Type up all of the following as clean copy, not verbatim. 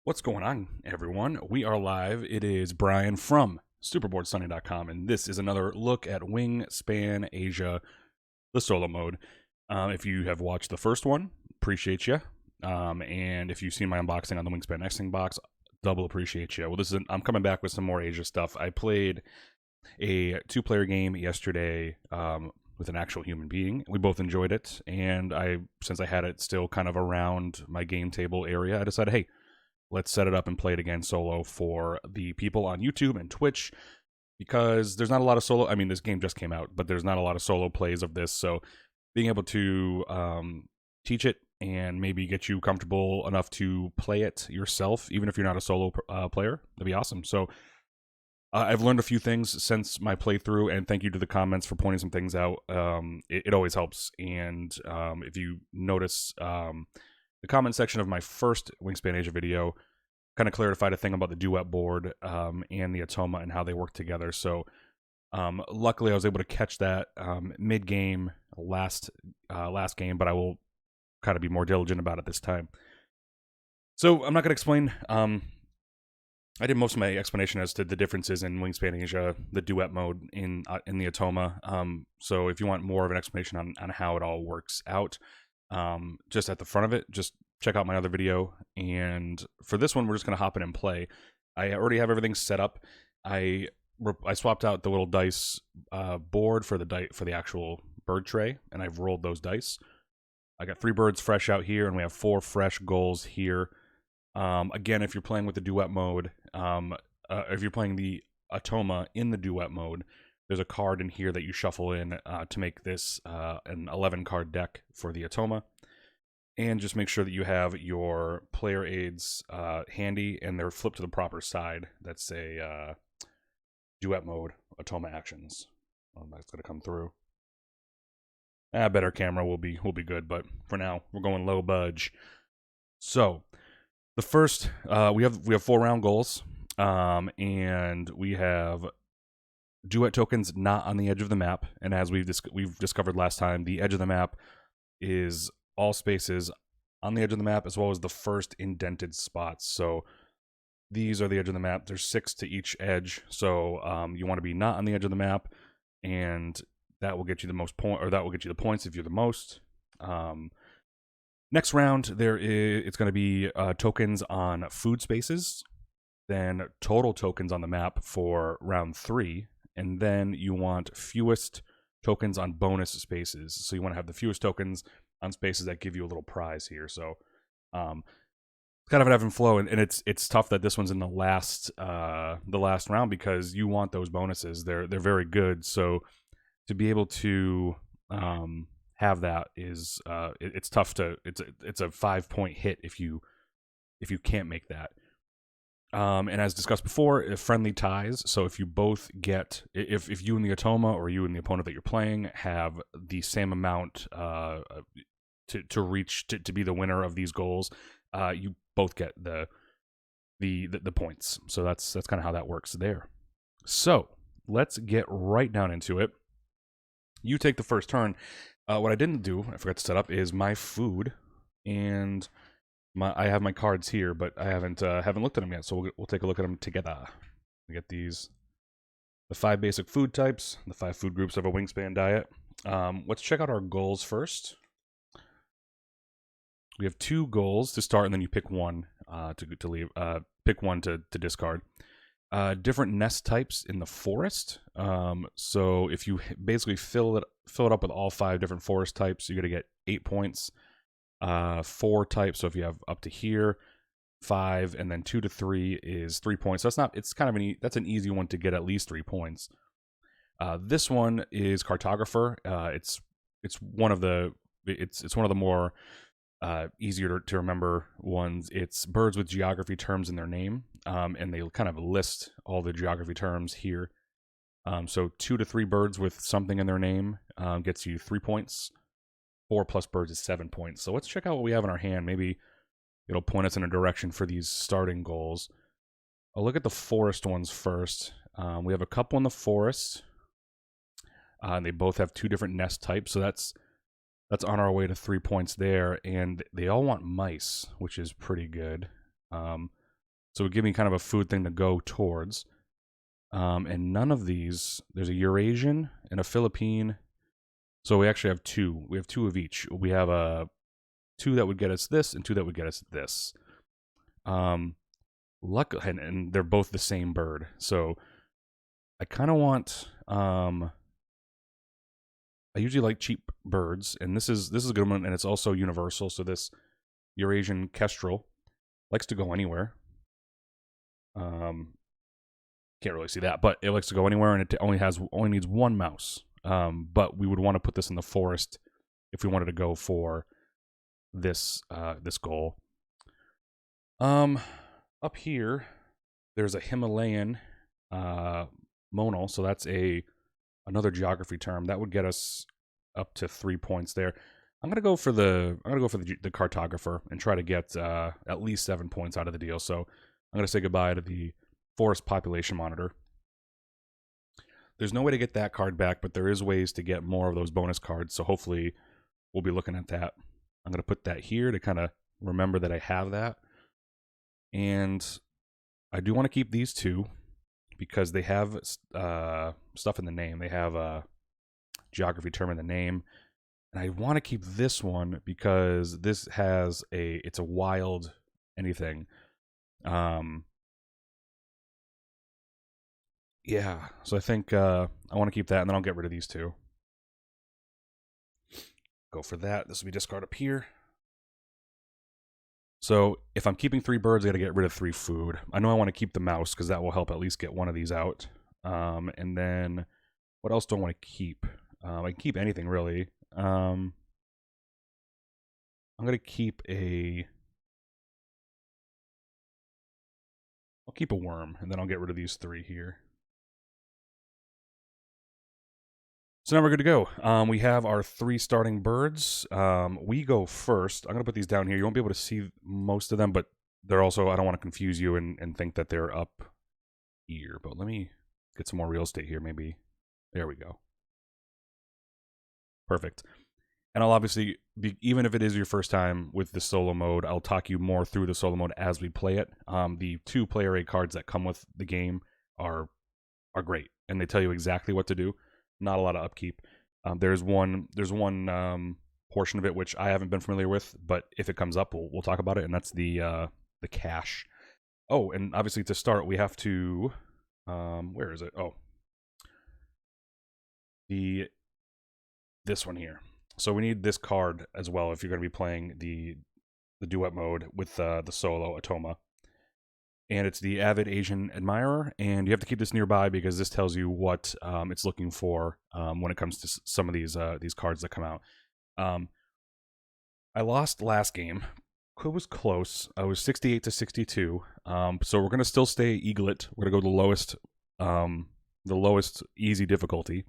What's going on, everyone? We are live. It is Brian from SuperboardSunny.com, and this is another look at Wingspan Asia, the solo mode. If you have watched the first one, appreciate you. And if you've seen my unboxing on the Wingspan Xing box, double appreciate you. Well, I'm coming back with some more Asia stuff. I played a two-player game yesterday with an actual human being. We both enjoyed it, and since I had it still kind of around my game table area, I decided, hey, let's set it up and play it again solo for the people on YouTube and Twitch, because there's not a lot of solo. I mean, this game just came out, but there's not a lot of solo plays of this. So being able to teach it and maybe get you comfortable enough to play it yourself, even if you're not a solo player, that'd be awesome. So I've learned a few things since my playthrough, and thank you to the comments for pointing some things out. It always helps. And if you notice, the comment section of my first Wingspan Asia video kind of clarified a thing about the duet board and the Atoma and how they work together. So luckily I was able to catch that mid-game last game, but I will kind of be more diligent about it this time. So I'm not going to explain. I did most of my explanation as to the differences in Wingspan Asia, the duet mode in the Atoma. So if you want more of an explanation on how it all works out, just at the front of it, just check out my other video. And for this one, we're just going to hop in and play. I already have everything set up. I swapped out the little dice board for the actual bird tray, and I've rolled those dice. I got 3 birds fresh out here, and we have 4 fresh goals here. Again, if you're playing with the duet mode, if you're playing the Atoma in the duet mode, there's a card in here that you shuffle in to make this an 11-card deck for the Atoma. And just make sure that you have your player aids handy and they're flipped to the proper side. That's a duet mode Atoma actions. That's going to come through. Better camera will be good, but for now we're going low budge. So the first we have 4 round goals, and we have duet tokens not on the edge of the map. And as we've discovered last time, the edge of the map is all spaces on the edge of the map, as well as the first indented spots. So these are the edge of the map. There's 6 to each edge. So you want to be not on the edge of the map, and that will get you the most point, or that will get you the points if you're the most. Next round, it's going to be tokens on food spaces, then total tokens on the map for round 3, and then you want fewest tokens on bonus spaces. So you want to have the fewest tokens on spaces that give you a little prize here. So kind of an ebb and flow, and it's tough that this one's in the last round, because you want those bonuses. They're very good. So to be able to have that is it's tough to it's a 5-point hit if you can't make that. And as discussed before, friendly ties. So if you both get, if you and the Atoma or you and the opponent that you're playing have the same amount to reach to be the winner of these goals, you both get the points. So that's kind of how that works there. So let's get right down into it. You take the first turn. What I didn't do, I forgot to set up, is my food, and I have my cards here, but I haven't looked at them yet. So we'll take a look at them together. We get the 5 basic food types, the 5 food groups of a Wingspan diet. Let's check out our goals first. We have 2 goals to start, and then you pick one to leave. Pick one to discard. Different nest types in the forest. So if you basically fill it up with all 5 different forest types, you're gonna get 8 points. 4 types. So if you have up to here, 5, and then 2 to 3 is 3 points. So it's kind of that's an easy one to get at least 3 points. This one is cartographer. It's one of the more easier to remember ones. It's birds with geography terms in their name, and they kind of list all the geography terms here. So 2 to 3 birds with something in their name gets you 3 points. 4 plus birds is 7 points. So let's check out what we have in our hand. Maybe it'll point us in a direction for these starting goals. I'll look at the forest ones first. We have a couple in the forest. They both have 2 different nest types, so that's on our way to 3 points there. And they all want mice, which is pretty good. So it would give me kind of a food thing to go towards. And none of these, there's a Eurasian and a Philippine. So we actually have two. We have two of each. We have two that would get us this and two that would get us this. Luck, and they're both the same bird. So I kind of want. I usually like cheap birds, and this is a good one, and it's also universal. So this Eurasian kestrel likes to go anywhere. Can't really see that, but it likes to go anywhere, and it only needs one mouse. But we would want to put this in the forest if we wanted to go for this this goal. Up here, there's a Himalayan monal, so that's another geography term that would get us up to 3 points there. I'm gonna go for the cartographer and try to get at least 7 points out of the deal. So I'm gonna say goodbye to the forest population monitor. There's no way to get that card back, but there is ways to get more of those bonus cards. So hopefully we'll be looking at that. I'm gonna put that here to kind of remember that I have that. And I do want to keep these two because they have stuff in the name. They have a geography term in the name. And I want to keep this one because this has it's a wild anything. Yeah, so I think I want to keep that, and then I'll get rid of these two. Go for that. This will be discard up here. So if I'm keeping 3 birds, I got to get rid of 3 food. I know I want to keep the mouse because that will help at least get one of these out. And then what else do I want to keep? I can keep anything really. I'm going to keep I'll keep a worm, and then I'll get rid of these 3 here. So now we're good to go. We have our 3 starting birds. We go first. I'm going to put these down here. You won't be able to see most of them, but they're also, I don't want to confuse you and think that they're up here. But let me get some more real estate here, maybe. There we go. Perfect. And I'll obviously, even if it is your first time with the solo mode, I'll talk you more through the solo mode as we play it. The 2 player aid cards that come with the game are great, and they tell you exactly what to do. Not a lot of upkeep. There's one portion of it which I haven't been familiar with, but if it comes up, we'll talk about it, and that's the cache. Oh, and obviously to start, we have to where is it? Oh, this one here. So we need this card as well if you're going to be playing the duet mode with the solo Atoma. And it's the Avid Asian Admirer, and you have to keep this nearby because this tells you what it's looking for when it comes to some of these cards that come out. I lost last game. It was close. I was 68 to 62. So we're gonna still stay Eaglet. We're gonna go the lowest easy difficulty,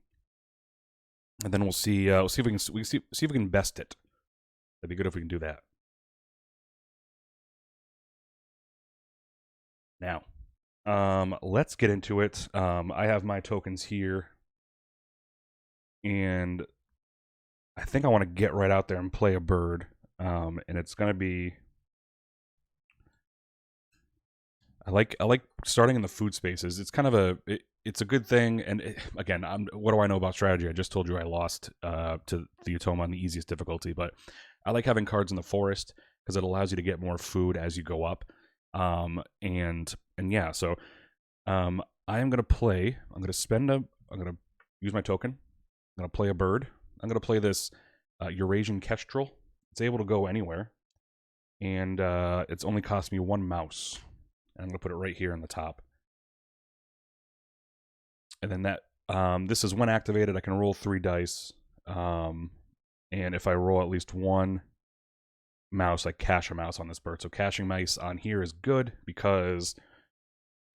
and then we'll see. We'll see if we can see if we can best it. That'd be good if we can do that. Now, let's get into it. I have my tokens here, and I think I want to get right out there and play a bird. And it's gonna be. I like starting in the food spaces. It's kind of it's a good thing. And again, what do I know about strategy? I just told you I lost to the Utoma on the easiest difficulty, but I like having cards in the forest because it allows you to get more food as you go up. And yeah, so I am gonna play. I'm gonna use my token. I'm gonna play a bird. I'm gonna play this Eurasian kestrel. It's able to go anywhere, and it's only cost me 1 mouse. And I'm gonna put it right here in the top. And then that this is when activated. I can roll 3 dice, and if I roll at least 1 mouse, I cache a mouse on this bird. So caching mice on here is good because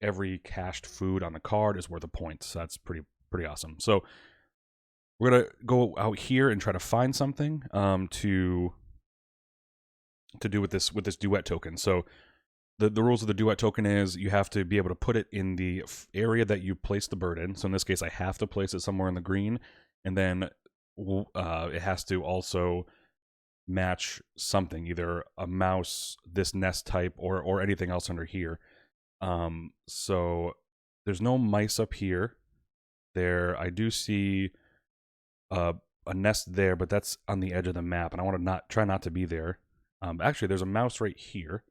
every cached food on the card is worth a point. So that's pretty awesome. So we're gonna go out here and try to find something to do with this duet token. So the rules of the duet token is you have to be able to put it in the area that you place the bird in. So in this case, I have to place it somewhere in the green, and then it has to also match something, either a mouse, this nest type, or anything else under here. So there's no mice up here. I do see a nest there, but that's on the edge of the map, and I want to try not to be there. Actually, there's a mouse right here.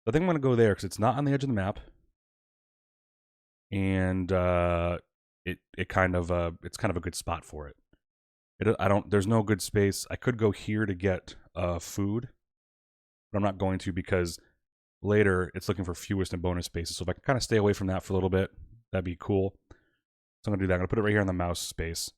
I think I'm gonna go there because it's not on the edge of the map, and it's kind of a good spot for it. There's no good space. I could go here to get food, but I'm not going to because later it's looking for fewest and bonus spaces. So if I can kind of stay away from that for a little bit, that'd be cool. So I'm gonna do that. I'm gonna put it right here on the mouse space.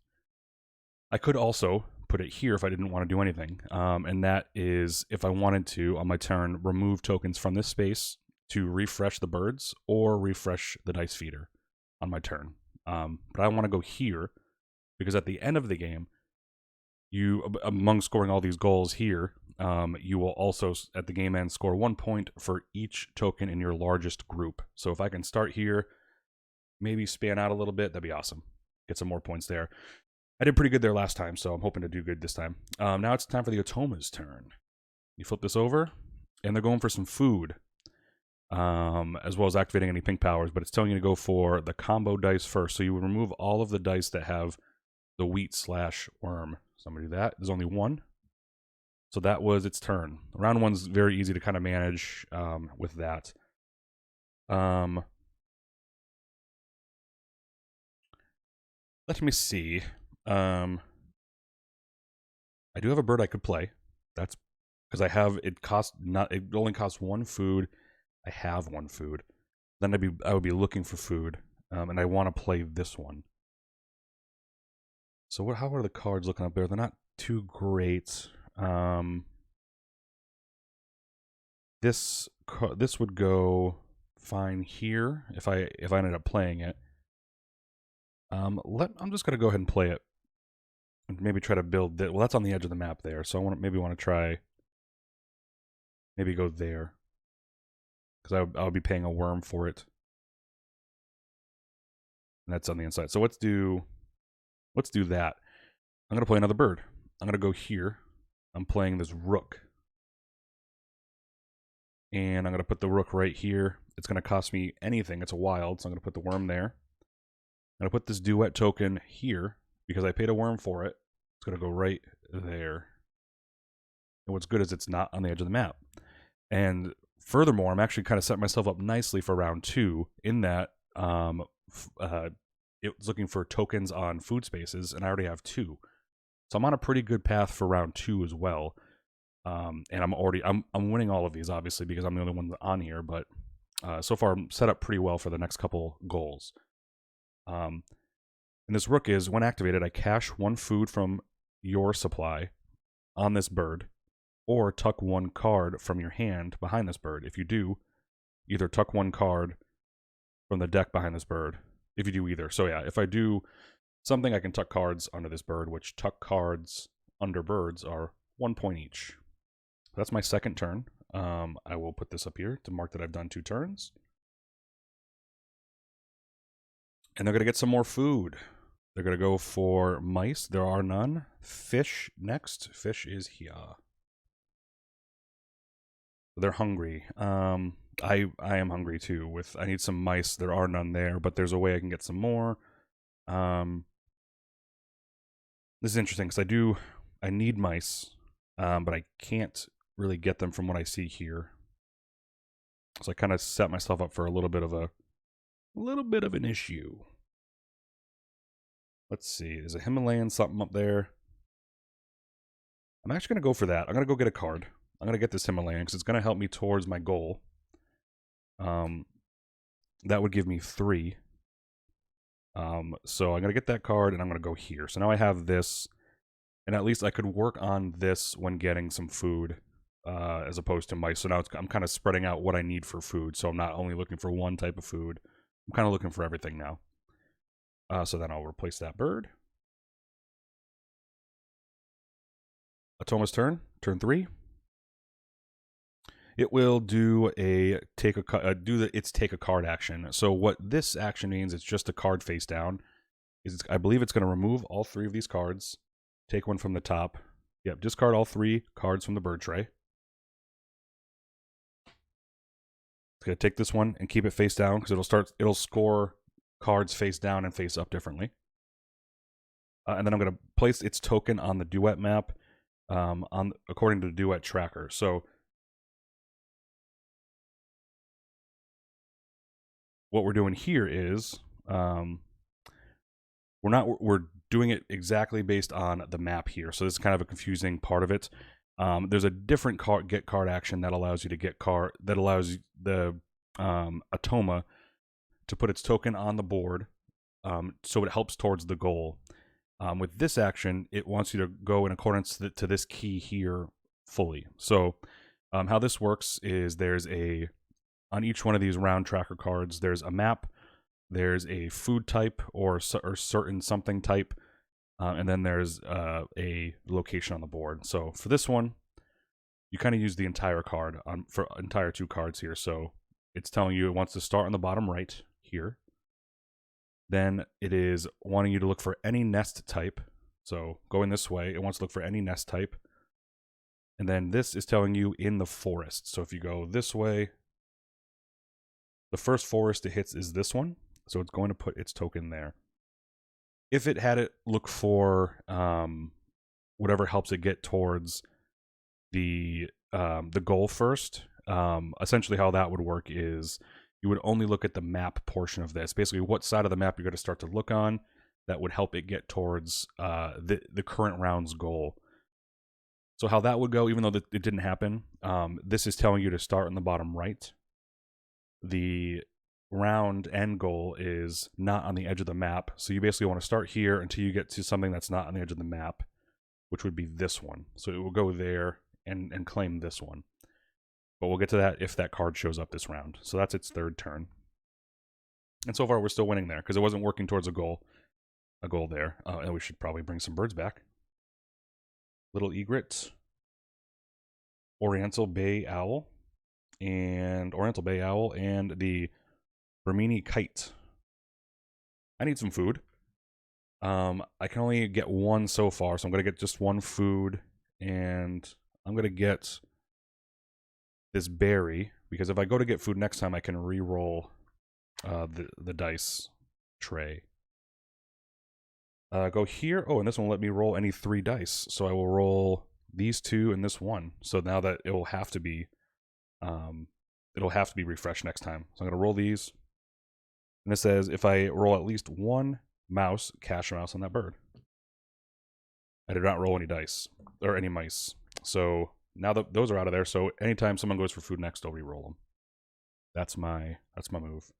I could also put it here if I didn't want to do anything, and that is if I wanted to, on my turn, remove tokens from this space to refresh the birds or refresh the dice feeder on my turn. But I want to go here because at the end of the game, among scoring all these goals here, you will also, at the game end, score 1 point for each token in your largest group. So if I can start here, maybe span out a little bit, that'd be awesome. Get some more points there. I did pretty good there last time, so I'm hoping to do good this time. Now it's time for the Otoma's turn. You flip this over, and they're going for some food, as well as activating any pink powers, but it's telling you to go for the combo dice first. So you would remove all of the dice that have the wheat/worm. So I'm going to do that. There's only one. So that was its turn. Round one's very easy to kind of manage with that. Let me see. I do have a bird I could play. That's because I have it only costs one food. I have one food. Then I would be looking for food, and I want to play this one. So how are the cards looking up there? They're not too great. This would go fine here if I ended up playing it. I'm just gonna go ahead and play it. Maybe try to build well, that's on the edge of the map there, so I maybe want to try maybe go there. Because I would be paying a worm for it. And that's on the inside. So let's do that. I'm gonna play another bird. I'm gonna go here. I'm playing this rook. And I'm gonna put the rook right here. It's gonna cost me anything. It's a wild, so I'm gonna put the worm there. I'm gonna put this duet token here because I paid a worm for it. It's going to go right there. And what's good is it's not on the edge of the map. And furthermore, I'm actually kind of setting myself up nicely for round 2 in that it was looking for tokens on food spaces, and I already have 2. So I'm on a pretty good path for round 2 as well. And I'm winning all of these, obviously, because I'm the only one on here, but so far I'm set up pretty well for the next couple goals. And this rook is, when activated, I cash 1 food from your supply on this bird, or tuck 1 card from your hand behind this bird. If you do, either tuck 1 card from the deck behind this bird. If you do either. So yeah, if I do something, I can tuck cards under this bird, which tuck cards under birds are 1 point each. That's my second turn. I will put this up here to mark that I've done 2 turns. And they're going to get some more food. They're going to go for mice. There are none. Fish next. Fish is here. They're hungry. I am hungry too. I need some mice. There are none there, but there's a way I can get some more. This is interesting because I need mice, but I can't really get them from what I see here. So I kind of set myself up for a little bit of an issue. Let's see. Is a Himalayan something up there? I'm actually going to go for that. I'm going to go get a card. I'm going to get this Himalayan because it's going to help me towards my goal. That would give me 3. So I'm going to get that card and I'm going to go here. So now I have this, and at least I could work on this when getting some food as opposed to mice. So now I'm kind of spreading out what I need for food. So I'm not only looking for one type of food. I'm kind of looking for everything now. So then I'll replace that bird. Atoma's turn. Turn 3. It will do its take a card action. So what this action means, it's just a card face down. I believe it's going to remove all 3 of these cards. Take one from the top. Yep, discard all 3 cards from the bird tray. It's basically I take this one and keep it face down because it'll score cards face down and face up differently. And then I'm going to place its token on the duet map according to the duet tracker. So what we're doing here is we're doing it exactly based on the map here. So this is kind of a confusing part of it. There's a different get card action that allows you to get card that allows the Atoma to put its token on the board, so it helps towards the goal. With this action, it wants you to go in accordance to this key here fully. So how this works is on each one of these round tracker cards, there's a map, there's a food type or certain something type, and then there's a location on the board. So for this one, you kind of use the entire card for entire 2 cards here. So it's telling you it wants to start on the bottom right here. Then it is wanting you to look for any nest type. So going this way, it wants to look for any nest type. And then this is telling you in the forest. So if you go this way, the first forest it hits is this one. So it's going to put its token there. If it had it look for whatever helps it get towards the goal first, essentially how that would work is you would only look at the map portion of this. Basically, what side of the map you're going to start to look on that would help it get towards the current round's goal. So how that would go, even though it didn't happen, this is telling you to start in the bottom right. The round end goal is not on the edge of the map, so you basically want to start here until you get to something that's not on the edge of the map, which would be this one. So it will go there and claim this one. But we'll get to that if that card shows up this round. So that's its 3rd turn. And so far we're still winning there because it wasn't working towards a goal there. And we should probably bring some birds back. Little egret, Oriental Bay Owl, and the Brimini Kite. I need some food. I can only get 1 so far, so I'm going to get just 1 food, and I'm going to get this berry, because if I go to get food next time, I can re-roll the dice tray. Go here. Oh, and this one will let me roll any 3 dice. So I will roll these 2 and this 1. So now that it will have to be refreshed next time. So I'm going to roll these. And this says if I roll at least 1 mouse, cash a mouse on that bird. I did not roll any dice or any mice. So now that those are out of there, so anytime someone goes for food next, I'll re-roll them. That's my move.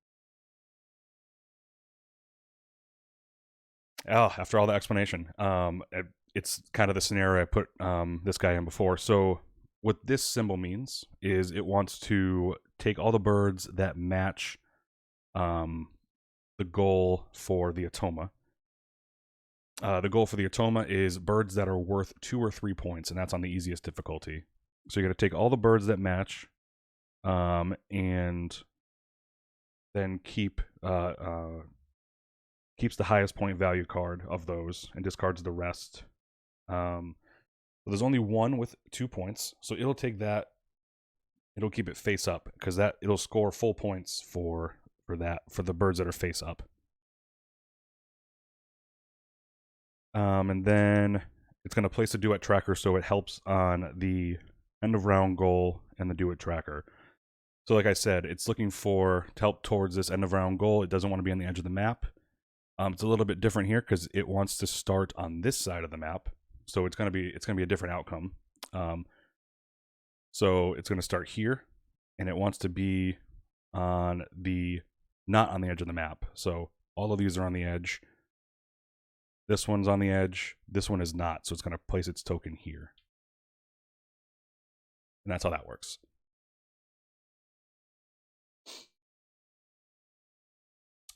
Oh, after all the explanation, it's kind of the scenario I put this guy in before. So what this symbol means is it wants to take all the birds that match the goal for the Atoma. The goal for the Atoma is birds that are worth 2 or 3 points, and that's on the easiest difficulty. So you're going to take all the birds that match, and then keeps the highest point value card of those and discards the rest. There's only 1 with 2 points, so it'll take that. It'll keep it face up because it'll score full points for the birds that are face up. And then it's going to place a duet tracker so it helps on the end of round goal and the duet tracker. So like I said, it's looking to help towards this end of round goal. It doesn't want to be on the edge of the map. It's a little bit different here because it wants to start on this side of the map. So it's going to be a different outcome. So it's going to start here, and it wants to be not on the edge of the map. So all of these are on the edge. This one's on the edge. This one is not. So it's going to place its token here. And that's how that works.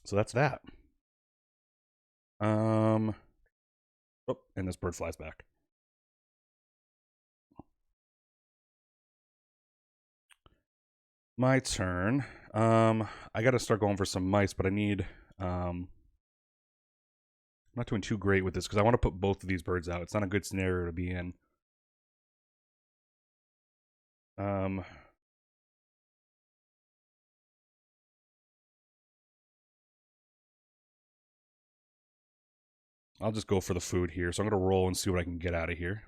So that's that. Oh, and this bird flies back. My turn. I got to start going for some mice, but I need... I'm not doing too great with this because I want to put both of these birds out. It's not a good scenario to be in. I'll just go for the food here. So I'm going to roll and see what I can get out of here.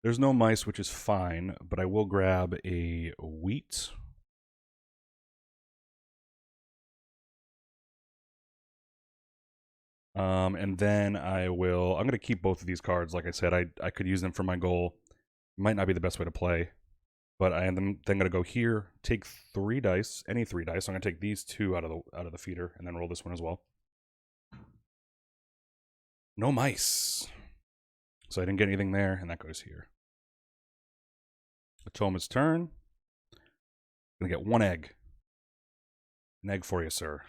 There's no mice, which is fine, but I will grab a wheat. And then I'm going to keep both of these cards. Like I said, I could use them for my goal. Might not be the best way to play, but I am then going to go here, take 3 dice, any 3 dice. I'm going to take these 2 out of the feeder, and then roll this one as well. No mice. So I didn't get anything there, and that goes here. Atoma's turn. Gonna get 1 egg. An egg for you, sir.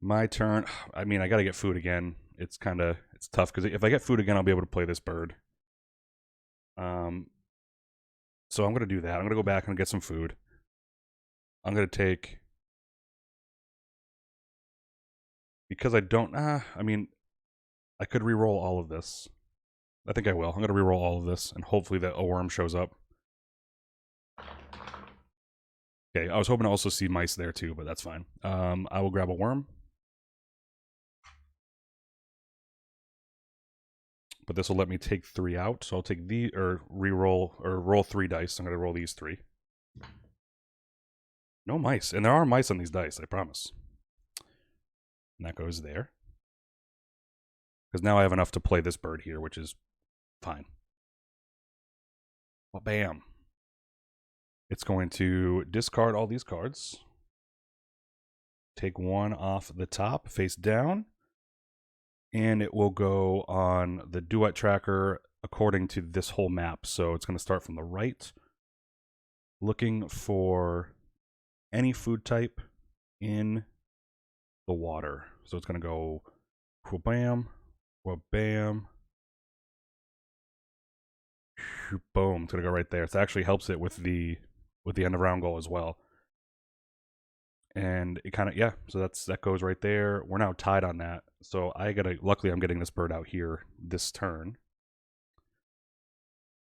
My turn. I mean, I gotta get food again. It's tough, because if I get food again, I'll be able to play this bird. So I'm gonna do that. I'm gonna go back and get some food. I'm gonna take... Because I don't... I mean, I could re-roll all of this. I think I will. I'm gonna re-roll all of this, and hopefully that a worm shows up. Okay, I was hoping to also see mice there too, but that's fine. I will grab a worm. But this will let me take 3 out, so I'll take roll 3 dice. I'm going to roll these 3. No mice, and there are mice on these dice, I promise. And that goes there. Because now I have enough to play this bird here, which is fine. Well, bam. It's going to discard all these cards. Take 1 off the top, face down. And it will go on the duet tracker according to this whole map. So it's going to start from the right, looking for any food type in the water. So it's going to go wha-bam, wha-bam, boom. It's going to go right there. It actually helps it with the end of round goal as well. And it kind of, yeah, so that goes right there. We're now tied on that. So luckily I'm getting this bird out here this turn.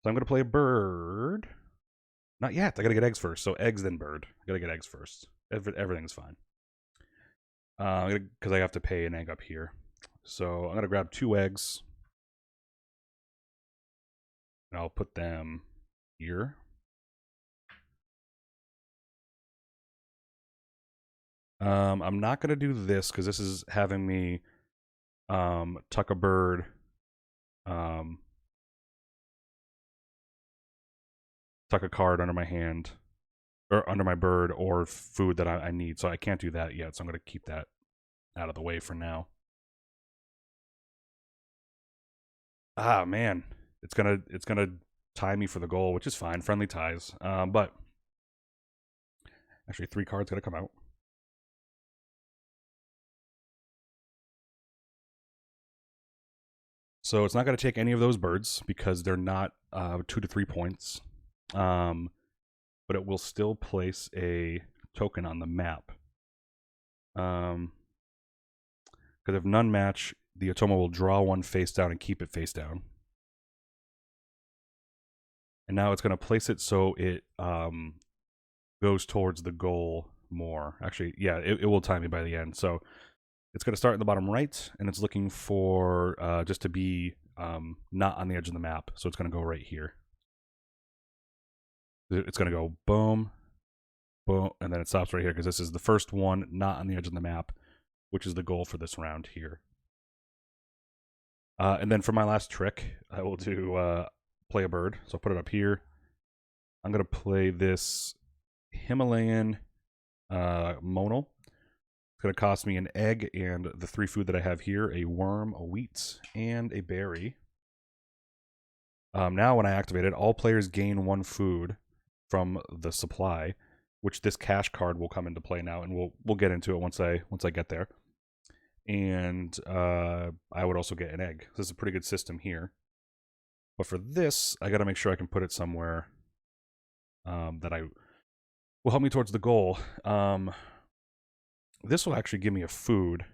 So I'm going to play a bird. Not yet. I got to get eggs first. So eggs, then bird. I got to get eggs first. Everything's fine. Because I have to pay an egg up here. So I'm going to grab 2 eggs. And I'll put them here. I'm not going to do this because this is having me tuck a bird. Tuck a card under my hand, or under my bird, or food that I need. So I can't do that yet. So I'm going to keep that out of the way for now. Ah, man. It's gonna tie me for the goal, which is fine. Friendly ties. But actually 3 cards gotta come out. So it's not going to take any of those birds because they're not 2 to 3 points. But it will still place a token on the map. Because if none match, the Otoma will draw 1 face down and keep it face down. And now it's going to place it so it goes towards the goal more. Actually, yeah, it will tie me by the end. So it's going to start in the bottom right, and it's looking for just to be not on the edge of the map. So it's going to go right here. It's going to go boom, boom, and then it stops right here because this is the first one not on the edge of the map, which is the goal for this round here. And then for my last trick, I will do play a bird. So I'll put it up here. I'm going to play this Himalayan monal. It's going to cost me an egg and the 3 food that I have here, a worm, a wheat, and a berry. Now when I activate it, all players gain 1 food from the supply, which this cash card will come into play now, and we'll get into it once I get there. And I would also get an egg. This is a pretty good system here. But for this, I got to make sure I can put it somewhere that will help me towards the goal. This will actually give me a food,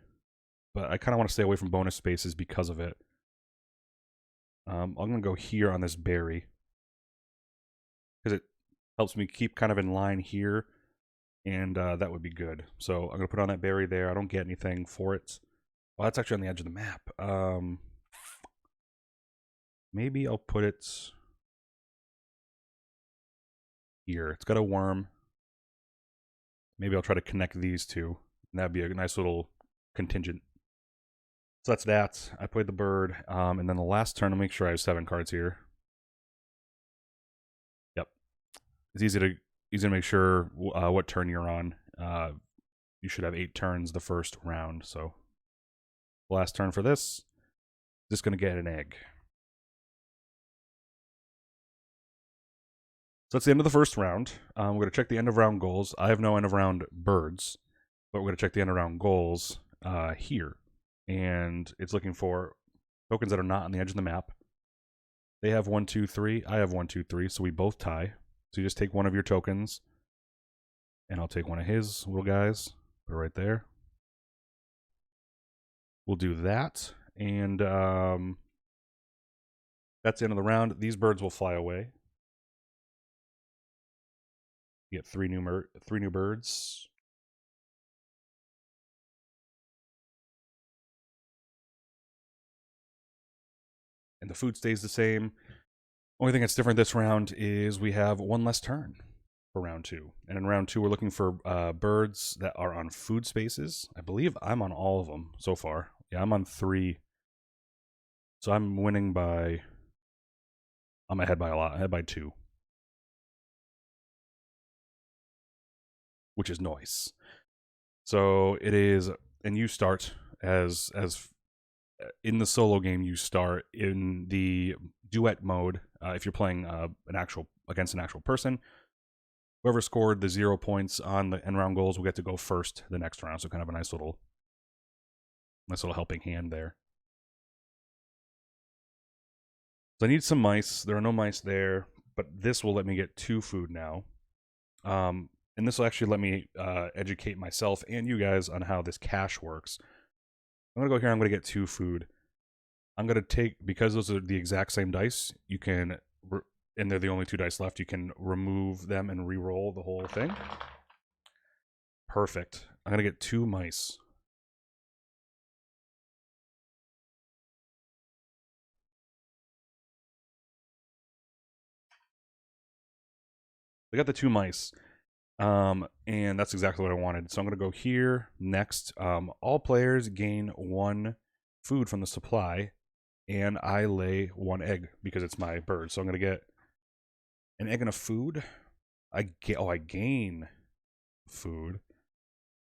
but I kind of want to stay away from bonus spaces because of it. I'm going to go here on this berry. because it helps me keep kind of in line here, and that would be good. So I'm gonna put on that berry there. I don't get anything for it. Well, that's actually on the edge of the map. Maybe I'll put it here. It's got a worm. Maybe I'll try to connect these two, and that'd be a nice little contingent. So that's that. I played the bird, and then the last turn, I'll make sure I have 7 cards here. Yep, it's easy to make sure what turn you're on. You should have 8 turns the first round. So last turn for this, just gonna get an egg. So that's the end of the first round. We're going to check the end of round goals. I have no end of round birds, but we're going to check the end of round goals here. And it's looking for tokens that are not on the edge of the map. They have 1, 2, 3. I have 1, 2, 3. So we both tie. So you just take one of your tokens. And I'll take one of his little guys. Put it right there. We'll do that. And that's the end of the round. These birds will fly away. You get 3 new birds. And the food stays the same. Only thing that's different this round is we have 1 less turn for round 2. And in round 2, we're looking for birds that are on food spaces. I believe I'm on all of them so far. Yeah, I'm on 3. So I'm winning by... I'm ahead by a lot. Ahead by 2. Which is nice. So it is... And you start as in the solo game, you start in the duet mode. If you're playing against an actual person, whoever scored the 0 points on the end round goals will get to go first the next round. So kind of a nice little helping hand there. So I need some mice. There are no mice there, but this will let me get 2 food now. And this will actually let me educate myself and you guys on how this cash works. I'm going to go here, I'm going to get 2 food. I'm going to take, because those are the exact same dice, you can, and they're the only 2 dice left, you can remove them and re-roll the whole thing. Perfect. I'm going to get 2 mice. I got the 2 mice. And that's exactly what I wanted. So I'm going to go here next. All players gain 1 food from the supply, and I lay 1 egg because it's my bird. So I'm going to get an egg and a food. I gain food,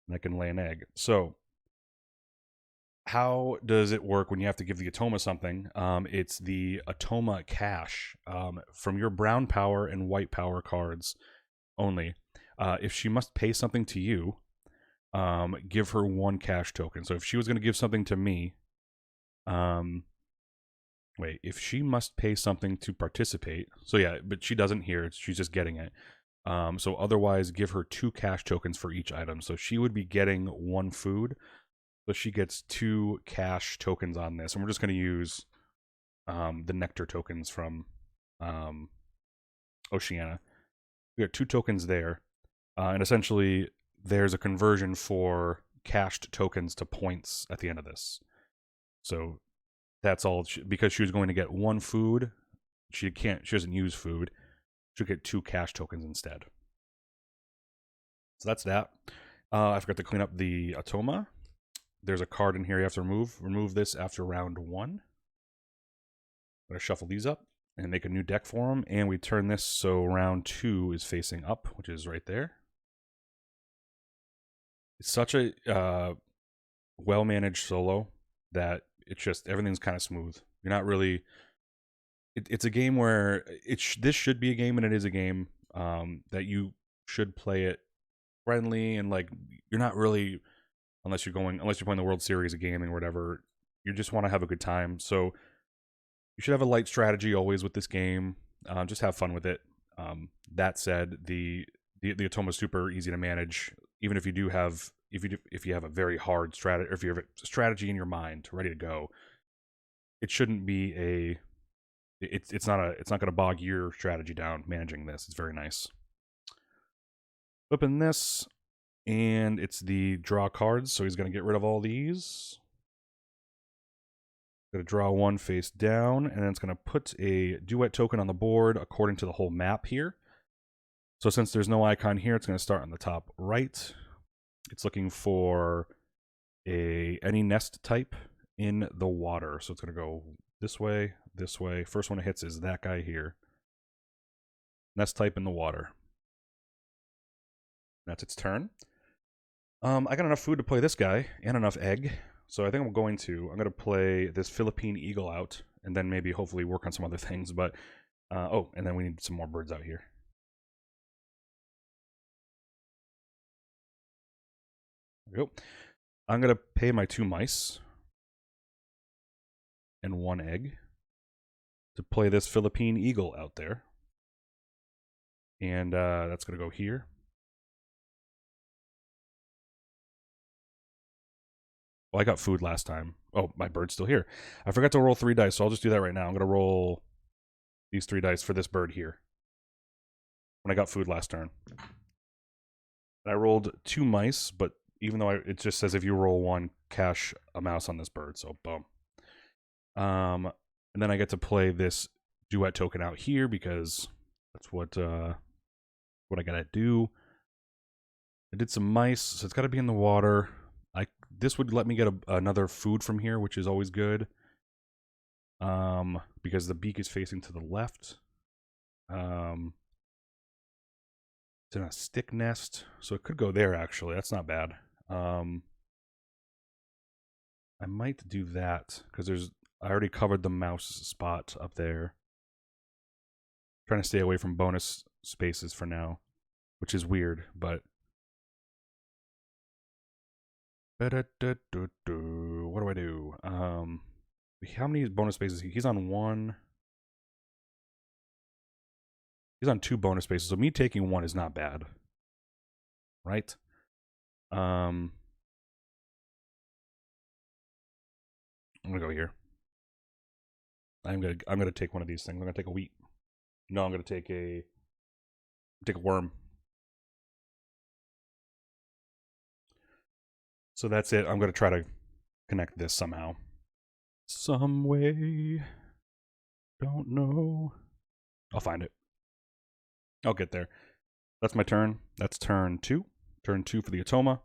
and I can lay an egg. So how does it work when you have to give the Atoma something? It's the Atoma cash from your brown power and white power cards only. If she must pay something to you, give her 1 cash token. So if she was going to give something to me, wait, if she must pay something to participate, so yeah, but she doesn't here, she's just getting it. So otherwise, give her 2 cash tokens for each item. So she would be getting 1 food, so she gets 2 cash tokens on this. And we're just going to use the nectar tokens from Oceania. We got 2 tokens there. And essentially, there's a conversion for cashed tokens to points at the end of this. So that's all. Because she was going to get 1 food, she doesn't use food. She'll get 2 cash tokens instead. So that's that. I forgot to clean up the Atoma. There's a card in here you have to remove. Remove this after round 1. I'm going to shuffle these up and make a new deck for them. And we turn this so round 2 is facing up, which is right there. It's such a well-managed solo that it's just, everything's kind of smooth. You're not really... It's a game where this should be a game, and it is a game that you should play it friendly, and like, you're not really, unless you're playing the World Series of gaming or whatever, you just want to have a good time. So you should have a light strategy always with this game. Just have fun with it. That said, the Atoma is super easy to manage. Even if you have a very hard strategy, or if you have a strategy in your mind ready to go, it shouldn't be it's not going to bog your strategy down managing this. It's very nice. Flipping this, and it's the draw cards, so he's going to get rid of all these. Going to draw one face down, and then it's going to put a duet token on the board according to the whole map here. So since there's no icon here, it's going to start on the top right. It's looking for any nest type in the water. So it's going to go this way, this way. First one it hits is that guy here. Nest type in the water. That's its turn. I got enough food to play this guy and enough egg. So I think I'm going to play this Philippine eagle out and then maybe hopefully work on some other things. But, oh, and then we need some more birds out here. There we go. I'm going to pay my 2 mice and 1 egg to play this Philippine eagle out there. And that's going to go here. Well, I got food last time. Oh, my bird's still here. I forgot to roll 3 dice, so I'll just do that right now. I'm going to roll these 3 dice for this bird here. When I got food last turn. I rolled 2 mice, but even though it just says if you roll 1, cash a mouse on this bird, so boom. And then I get to play this duet token out here because that's what I gotta do. I did some mice, so it's got to be in the water. This would let me get another food from here, which is always good. Because the beak is facing to the left. It's in a stick nest, so it could go there, actually. That's not bad. I might do that, because I already covered the mouse spot up there. Trying to stay away from bonus spaces for now, which is weird, but... What do I do? How many bonus spaces? He's on 1. He's on 2 bonus spaces, so me taking 1 is not bad. Right? I'm gonna go here. I'm gonna take one of these things. I'm gonna take a wheat. No, I'm gonna take a worm. So that's it. I'm gonna try to connect this somehow. Some way. Don't know. I'll find it. I'll get there. That's my turn. That's turn 2. Turn 2 for the Otoma.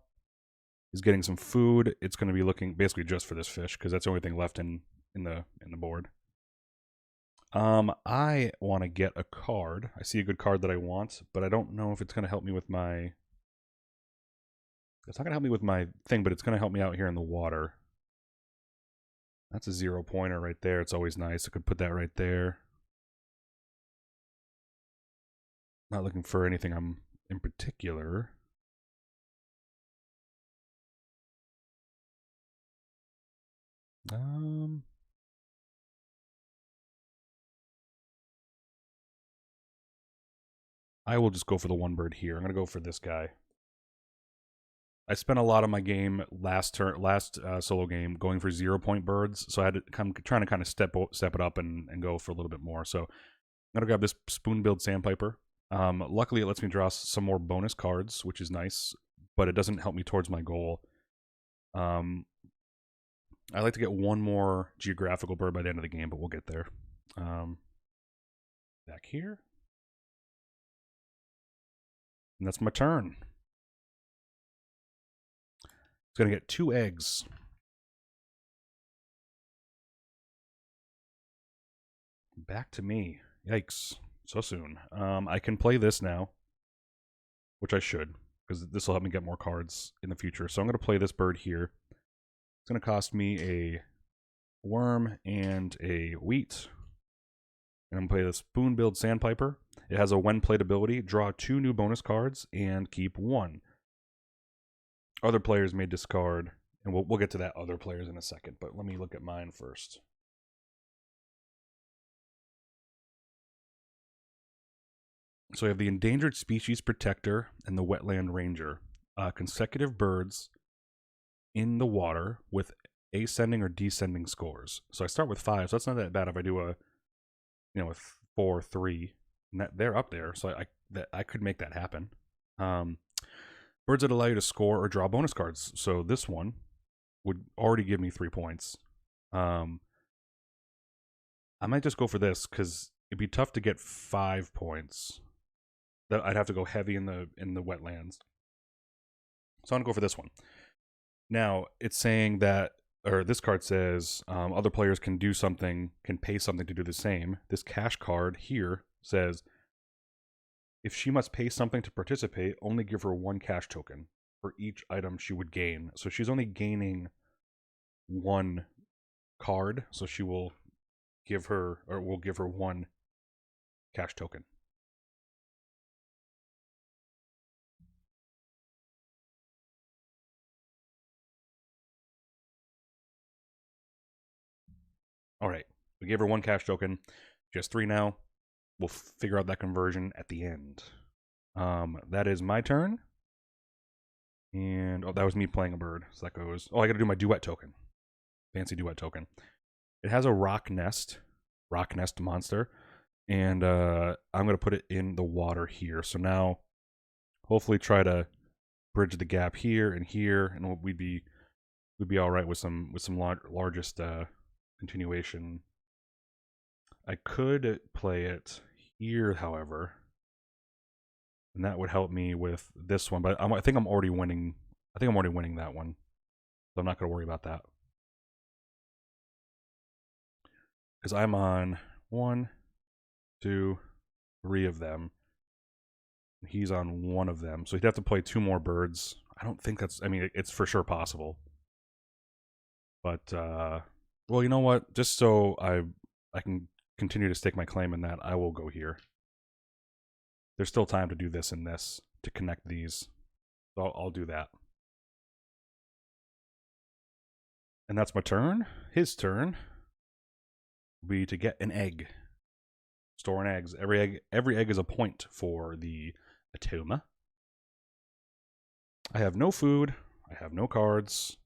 He's getting some food. It's going to be looking basically just for this fish because that's the only thing left in the board. I want to get a card. I see a good card that I want, but I don't know if it's going to help me with my... It's not going to help me with my thing, but it's going to help me out here in the water. That's a 0-pointer right there. It's always nice. I could put that right there. Not looking for anything I'm in particular. I will just go for the 1 bird here. I'm going to go for this guy. I spent a lot of my game last solo game going for 0-point birds, so I had to trying to kind of step it up and go for a little bit more. So I'm going to grab this spoon-billed sandpiper. Luckily, it lets me draw some more bonus cards, which is nice, but it doesn't help me towards my goal. I like to get 1 more geographical bird by the end of the game, but we'll get there. Back here. And that's my turn. It's going to get 2 eggs. Back to me. Yikes. So soon. I can play this now, which I should, because this will help me get more cards in the future. So I'm going to play this bird here. It's going to cost me a worm and a wheat. And I'm going to play the spoon-billed sandpiper. It has a when played ability, draw 2 new bonus cards and keep 1. Other players may discard, and we'll get to that other players in a second, but let me look at mine first. So I have the Endangered Species Protector and the Wetland Ranger. Consecutive birds in the water with ascending or descending scores. So I start with 5, so that's not that bad if I do with 4, 3, and they're up there, so I could make that happen. Birds that allow you to score or draw bonus cards. So this one would already give me 3 points. I might just go for this because it'd be tough to get 5 points. That I'd have to go heavy in the wetlands. So I'm gonna go for this one. Now it's saying that, or this card says, other players can do something, can pay something to do the same. This cash card here says, if she must pay something to participate, only give her 1 cash token for each item she would gain. So she's only gaining 1 card, so she will give her, or we'll give her 1 cash token. All right, we gave her 1 cash token. She has 3 now. We'll figure out that conversion at the end. That is my turn. And, oh, that was me playing a bird. So that goes, oh, I gotta do my duet token. Fancy duet token. It has a rock nest monster. And I'm gonna put it in the water here. So now, hopefully try to bridge the gap here, and we'd be all right with some largest continuation. I could play it here, however, and that would help me with this one. But I think I'm already winning. I think I'm already winning that one, so I'm not going to worry about that because I'm on 1, 2, 3 of them. He's on 1 of them, so he'd have to play 2 more birds. I don't think that's. I mean, it's for sure possible. But well, you know what? Just so I can continue to stake my claim in that, I will go here. There's still time to do this and this to connect these. So I'll do that. And that's my turn. His turn will be to get an egg. Storing eggs. Every egg is a point for the Atoma. I have no food. I have no cards.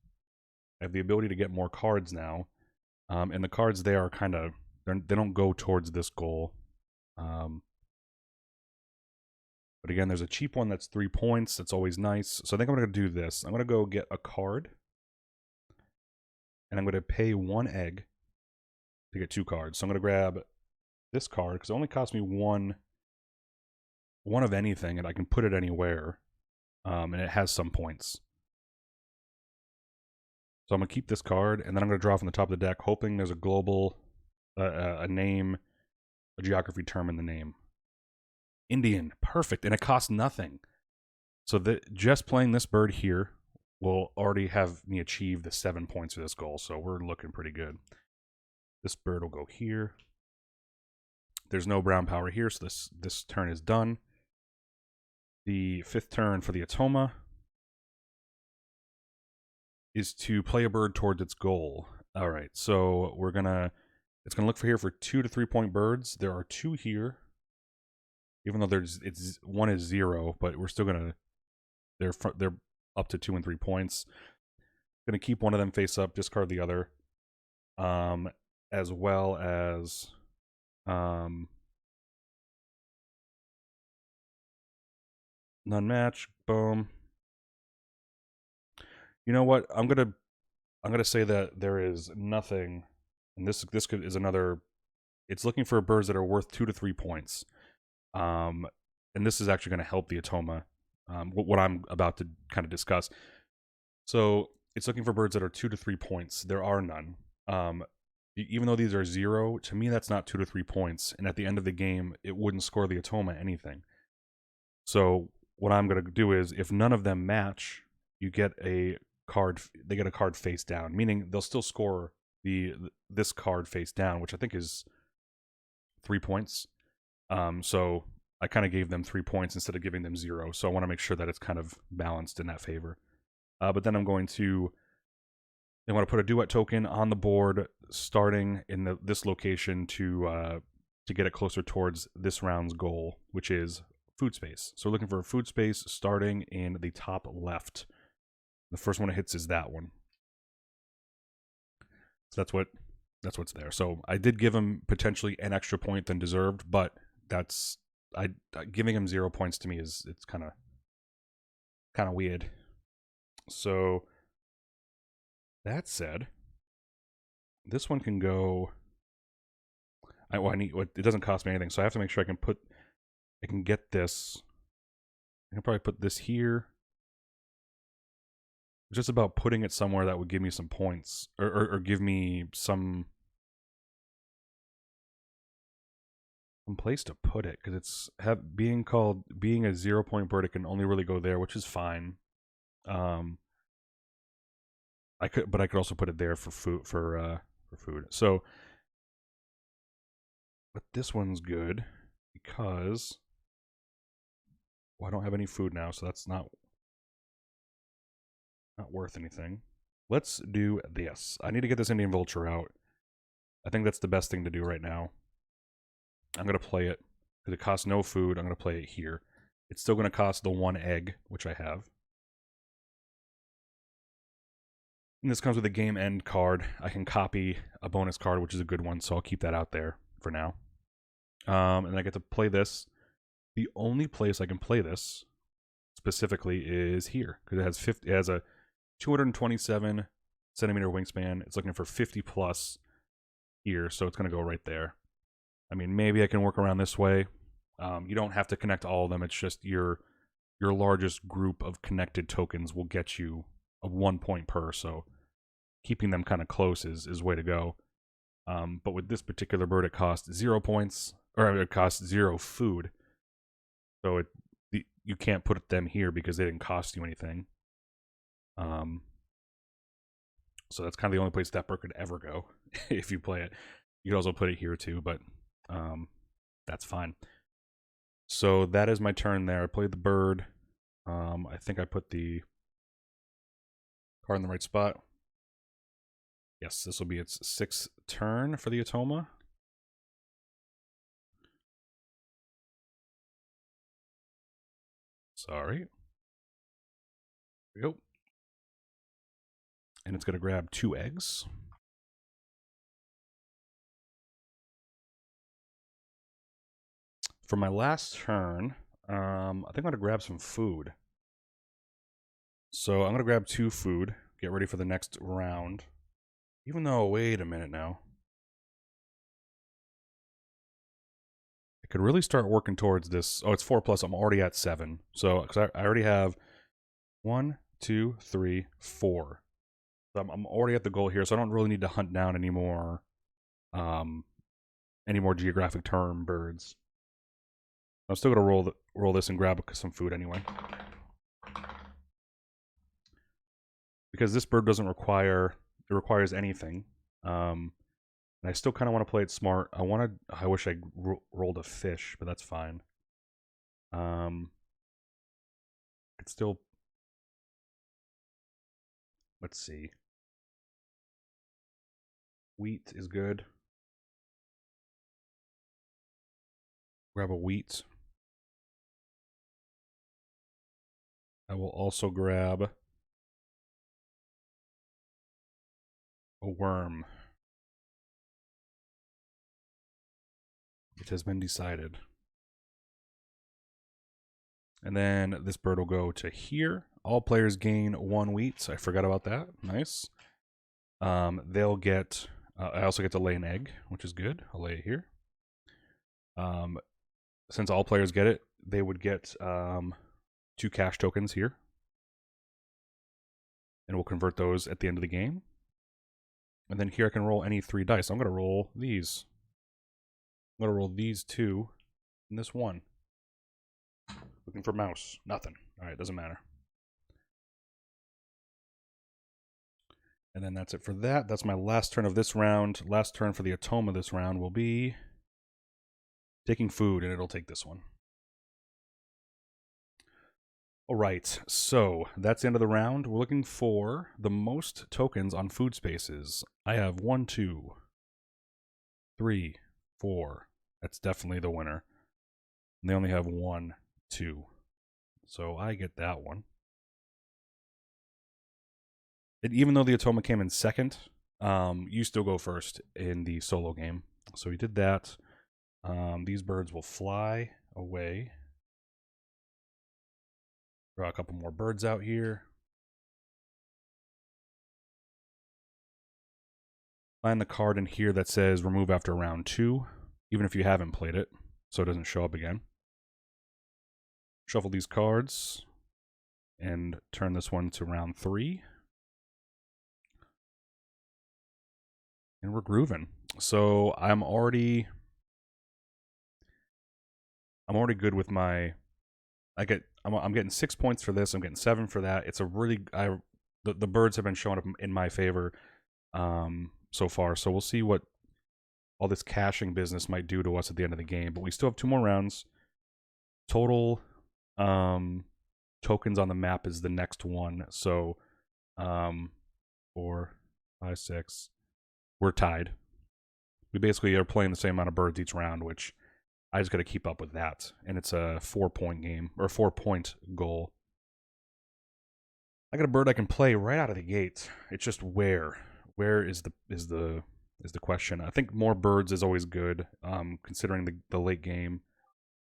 I have the ability to get more cards now. And the cards there are kind of, they don't go towards this goal. But again, there's a cheap one that's 3 points. That's always nice. So I think I'm going to do this. I'm going to go get a card. And I'm going to pay 1 egg to get 2 cards. So I'm going to grab this card because it only costs me one of anything, and I can put it anywhere. And it has some points. So I'm going to keep this card, and then I'm going to draw from the top of the deck, hoping there's a global, a name, a geography term in the name. Indian, perfect, and it costs nothing. So just playing this bird here will already have me achieve the 7 points for this goal, so we're looking pretty good. This bird will go here. There's no brown power here, so this turn is done. The 5th turn for the Atoma is to play a bird towards its goal. All right, so it's gonna look for here for 2 to 3 point birds. There are 2 here, even though one is 0, but we're still gonna, they're up to 2 and 3 points. Gonna keep one of them face up, discard the other, as well as none match. Boom. You know what? I'm gonna say that there is nothing, and this is another. It's looking for birds that are worth 2 to 3 points, and this is actually going to help the Atoma. What I'm about to kind of discuss. So it's looking for birds that are 2 to 3 points. There are none. Even though these are 0, to me that's not 2 to 3 points. And at the end of the game, it wouldn't score the Atoma anything. So what I'm going to do is, if none of them match, you get a card. They get a card face down, meaning they'll still score this card face down, which I think is 3 points. So I kind of gave them 3 points instead of giving them 0. So I want to make sure that it's kind of balanced in that favor. But then I'm going to, I want to put a duet token on the board, starting in this location to get it closer towards this round's goal, which is food space. So we're looking for a food space starting in the top left. The first one it hits is that one. So that's what That's what's there. So I did give him potentially an extra point than deserved, but that's giving him 0 points to me is it's kind of weird. So that said, this one can go. It doesn't cost me anything, so I have to make sure I can get this. I can probably put this here. It's just about putting it somewhere that would give me some points, or give me some place to put it, because it's being a 0 point bird. It can only really go there, which is fine. I could also put it there for food for food. So, but this one's good because I don't have any food now, so that's not worth anything. Let's do this. I need to get this Indian vulture out. I think that's the best thing to do right now. I'm going to play it because it costs no food. I'm going to play it here. It's still going to cost the 1 egg, which I have. And this comes with a game end card. I can copy a bonus card, which is a good one, so I'll keep that out there for now. And I get to play this. The only place I can play this specifically is here, because it has a 227 centimeter wingspan. It's looking for 50 plus here, so it's going to go right there. I mean, maybe I can work around this way. You don't have to connect all of them. It's just your largest group of connected tokens will get you a 1 point per, so keeping them kind of close is way to go. But with this particular bird, it costs 0 points, or it costs 0 food. So you can't put them here because they didn't cost you anything. So that's kind of the only place that bird could ever go if you play it. You could also put it here too, but that's fine. So that is my turn there. I played the bird. I think I put the card in the right spot. Yes, this will be its 6th turn for the Atoma. Sorry. Here we go. And it's going to grab 2 eggs. For my last turn, I think I'm going to grab some food. So I'm going to grab 2 food, get ready for the next round. Even though, wait a minute now. I could really start working towards this. Oh, it's 4 plus. I'm already at 7. So, because I already have 1, 2, 3, 4. So I'm already at the goal here, so I don't really need to hunt down any more geographic term birds. I'm still going to roll this and grab some food anyway. Because this bird doesn't require... It requires anything. And I still kind of want to play it smart. I wish I rolled a fish, but that's fine. It's still... Let's see. Wheat is good. Grab a wheat. I will also grab a worm. It has been decided. And then this bird will go to here. All players gain 1 wheat. So I forgot about that. Nice. They'll get... I also get to lay an egg, which is good. I'll lay it here. Since all players get it, they would get 2 cash tokens here. And we'll convert those at the end of the game. And then here I can roll any 3 dice. I'm going to roll these. I'm going to roll these 2 and this 1. Looking for mouse. Nothing. Alright, doesn't matter. And then that's it for that. That's my last turn of this round. Last turn for the Atoma this round will be taking food, and it'll take this one. Alright, so that's the end of the round. We're looking for the most tokens on food spaces. I have 1, 2, 3, 4. That's definitely the winner. And they only have 1, 2. So I get that one. And even though the Atoma came in second, you still go first in the solo game. So we did that. These birds will fly away. Draw a couple more birds out here. Find the card in here that says remove after round 2, even if you haven't played it, so it doesn't show up again. Shuffle these cards and turn this one to round 3. And we're grooving. So I'm already good with my. I'm getting 6 points for this. I'm getting 7 for that. It's a really the birds have been showing up in my favor so far. So we'll see what all this caching business might do to us at the end of the game. But we still have 2 more rounds. Total tokens on the map is the next one. So 4, 5, 6. We're tied. We basically are playing the same amount of birds each round, which I just got to keep up with that. And it's a 4-point game, or 4-point goal. I got a bird I can play right out of the gate. It's just where. Where is the question. I think more birds is always good, considering the late game.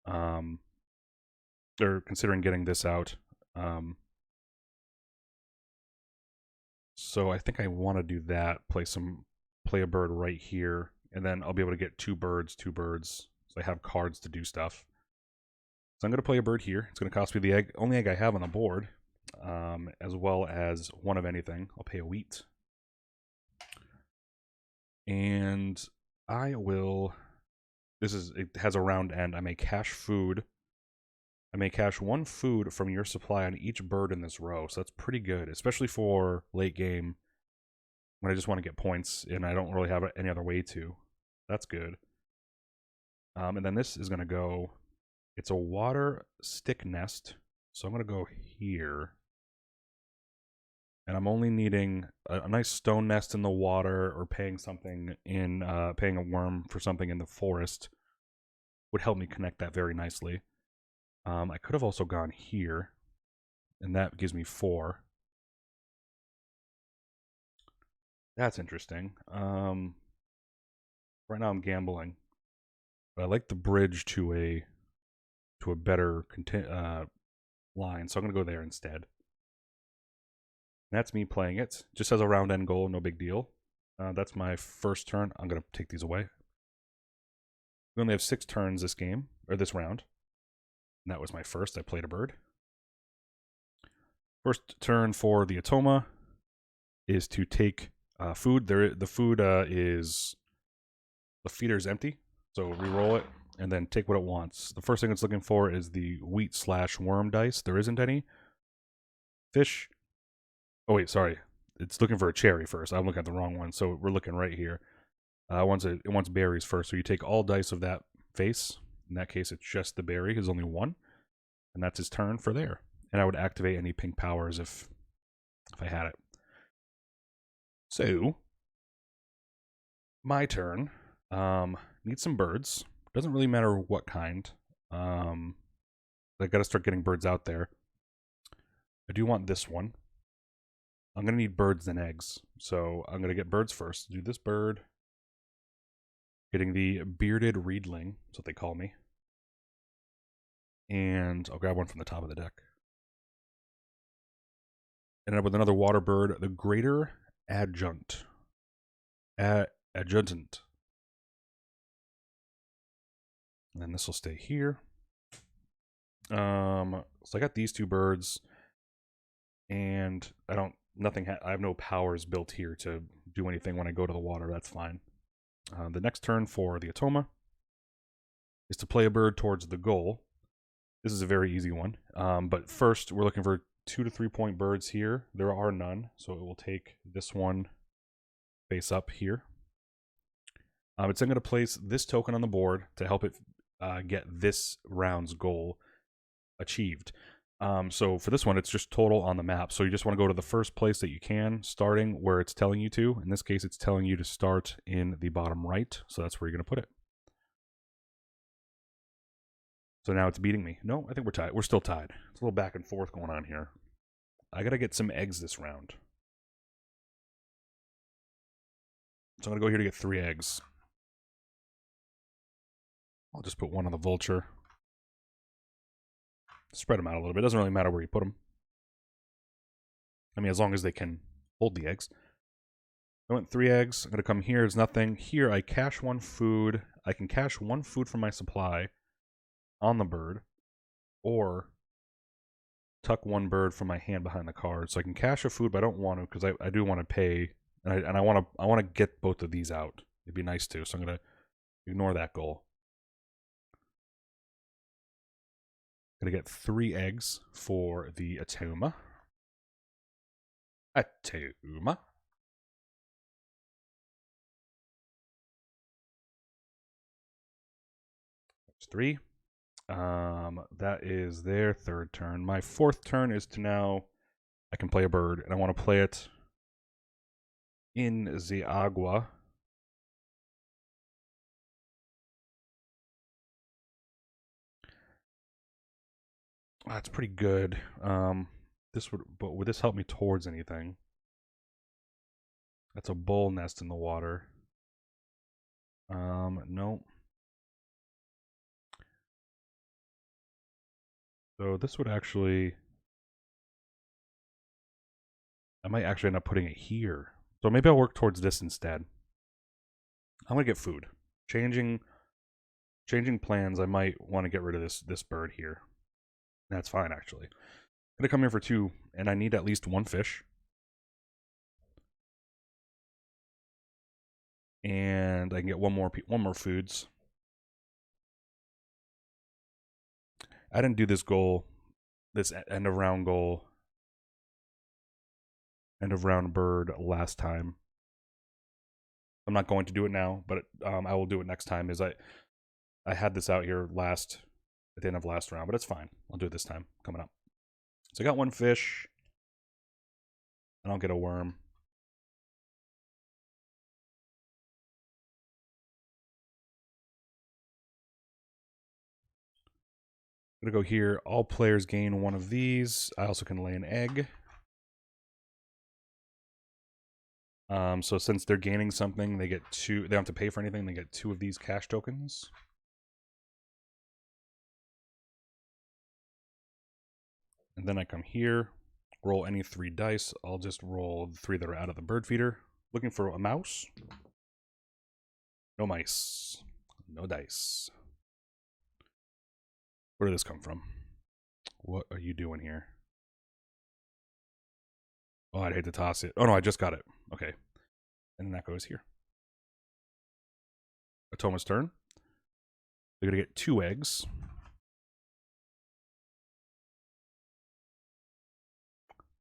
Or considering getting this out. So I think I want to do that. Play a bird right here, and then I'll be able to get 2 birds. So I have cards to do stuff. So I'm going to play a bird here. It's going to cost me the only egg I have on the board, as well as 1 of anything. I'll pay a wheat. And I will... it has a round end. I may cache food. I may cache 1 food from your supply on each bird in this row. So that's pretty good, especially for late game when I just want to get points and I don't really have any other way to. That's good. And then this is going to go... It's a water stick nest. So I'm going to go here. And I'm only needing a nice stone nest in the water, or paying something in... paying a worm for something in the forest would help me connect that very nicely. I could have also gone here, and that gives me 4. That's interesting. Right now I'm gambling, but I like the bridge to a better line, so I'm gonna go there instead. And that's me playing it. Just as a round end goal, no big deal. That's my first turn. I'm gonna take these away. We only have 6 turns this game, or this round. And that was my first. I played a bird. First turn for the Atoma is to take food. The food is... The feeder is empty, so re-roll it, and then take what it wants. The first thing it's looking for is the wheat/worm dice. There isn't any. Fish. Oh, wait, sorry. It's looking for a cherry first. I'm looking at the wrong one, so we're looking right here. It wants berries first, so you take all dice of that face. In that case, it's just the berry. There's only 1, and that's his turn for there. And I would activate any pink powers if I had it. So, my turn. Need some birds. Doesn't really matter what kind. I gotta start getting birds out there. I do want this one. I'm gonna need birds and eggs, so I'm gonna get birds first. Do this bird. Getting the bearded reedling, that's what they call me. And I'll grab one from the top of the deck. Ended up with another water bird, the greater adjutant. Adjutant. And this will stay here. So I got these 2 birds, and I have no powers built here to do anything when I go to the water. That's fine. The next turn for the Atoma is to play a bird towards the goal. This is a very easy one. But first, we're looking for 2 to 3 point birds here. There are none, so it will take this one face up here. It's then going to place this token on the board to help it get this round's goal achieved. So for this one, it's just total on the map. So you just want to go to the first place that you can, starting where it's telling you to. In this case, it's telling you to start in the bottom right. So that's where you're going to put it. So now it's beating me. No, I think we're tied. We're still tied. It's a little back and forth going on here. I got to get some eggs this round. So I'm going to go here to get 3 eggs. I'll just put 1 on the vulture. Spread them out a little bit. It doesn't really matter where you put them. I mean, as long as they can hold the eggs. I went 3 eggs. I'm going to come here. There's nothing. Here, I cache 1 food. I can cache 1 food from my supply on the bird. Or tuck 1 bird from my hand behind the card. So I can cache a food, but I don't want to because I do want to pay. And I want to get both of these out. It'd be nice to. So I'm going to ignore that goal. I'm going to get 3 eggs for the Atoma. Atoma. That's 3. That is their 3rd turn. My 4th turn is to now I can play a bird, and I want to play it in the agua. That's pretty good. But would this help me towards anything? That's a bull nest in the water. No. So this would actually, I might actually end up putting it here. So maybe I'll work towards this instead. I'm gonna get food. Changing plans. I might want to get rid of this bird here. That's fine actually. I'm gonna come here for 2, and I need at least 1 fish. And I can get one more foods. I didn't do this goal, this end of round goal, end of round bird last time. I'm not going to do it now, but I will do it next time. I had this out here at the end of last round, but it's fine. I'll do it this time coming up. So I got 1 fish. I don't get a worm. I'm gonna go here. All players gain 1 of these. I also can lay an egg. So since they're gaining something, they get 2. They don't have to pay for anything. They get 2 of these cash tokens. And then I come here, roll any 3 dice. I'll just roll the 3 that are out of the bird feeder. Looking for a mouse. No mice. No dice. Where did this come from? What are you doing here? Oh, I'd hate to toss it. Oh, no, I just got it. Okay. And then that goes here. Atoma's turn. They're going to get 2 eggs.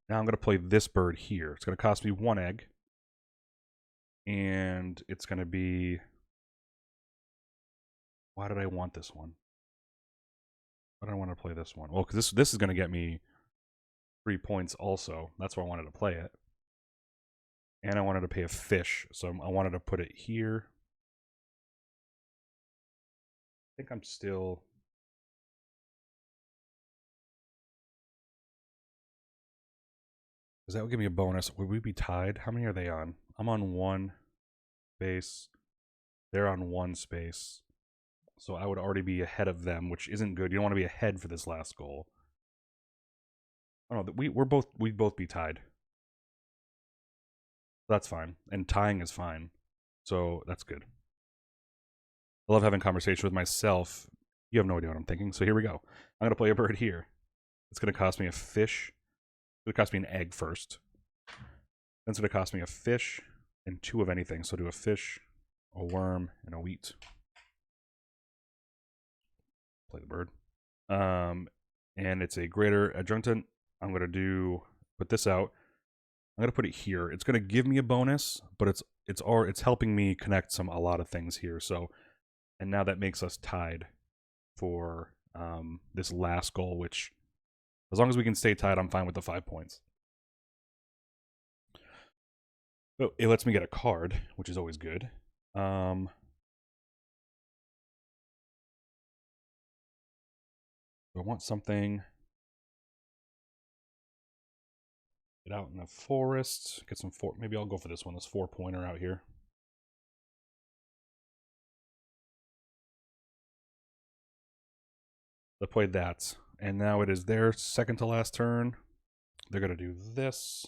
Now I'm going to play this bird here. It's going to cost me 1 egg. And it's going to be... Why did I want this one? Why do I want to play this one? Well, because this is going to get me 3 points also. That's why I wanted to play it. And I wanted to pay a fish, so I wanted to put it here. I think I'm still... Because that would give me a bonus. Would we be tied? How many are they on? I'm on 1 space. They're on 1 space. So I would already be ahead of them, which isn't good. You don't want to be ahead for this last goal. Oh no, we'd both be tied. That's fine. And tying is fine. So that's good. I love having conversation with myself. You have no idea what I'm thinking. So here we go. I'm going to play a bird here. It's going to cost me a fish. It's going to cost me an egg first. Then it's going to cost me a fish and 2 of anything. So do a fish, a worm, and a wheat. Play the bird. And it's a greater adjunctant. I'm going to put this out. I'm going to put it here. It's going to give me a bonus, but it's helping me connect a lot of things here. So, and now that makes us tied for this last goal, which as long as we can stay tied, I'm fine with the 5 points. So it lets me get a card, which is always good. I want something. Get out in the forest. Get some maybe I'll go for this one. This 4-pointer out here. They played that. And now it is their second to last turn. They're going to do this.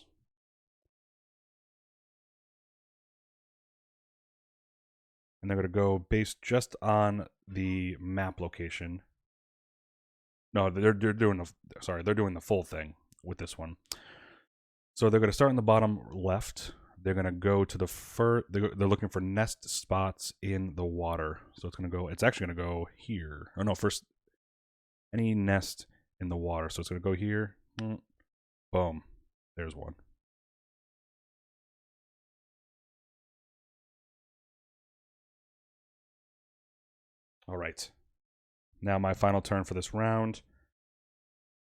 And they're going to go based just on the map location. No, they're doing the full thing with this one. So they're going to start in the bottom left. They're going to go to the they're looking for nest spots in the water. So it's actually going to go here. Oh no, first any nest in the water. So it's going to go here. Boom. There's one. All right. Now my final turn for this round.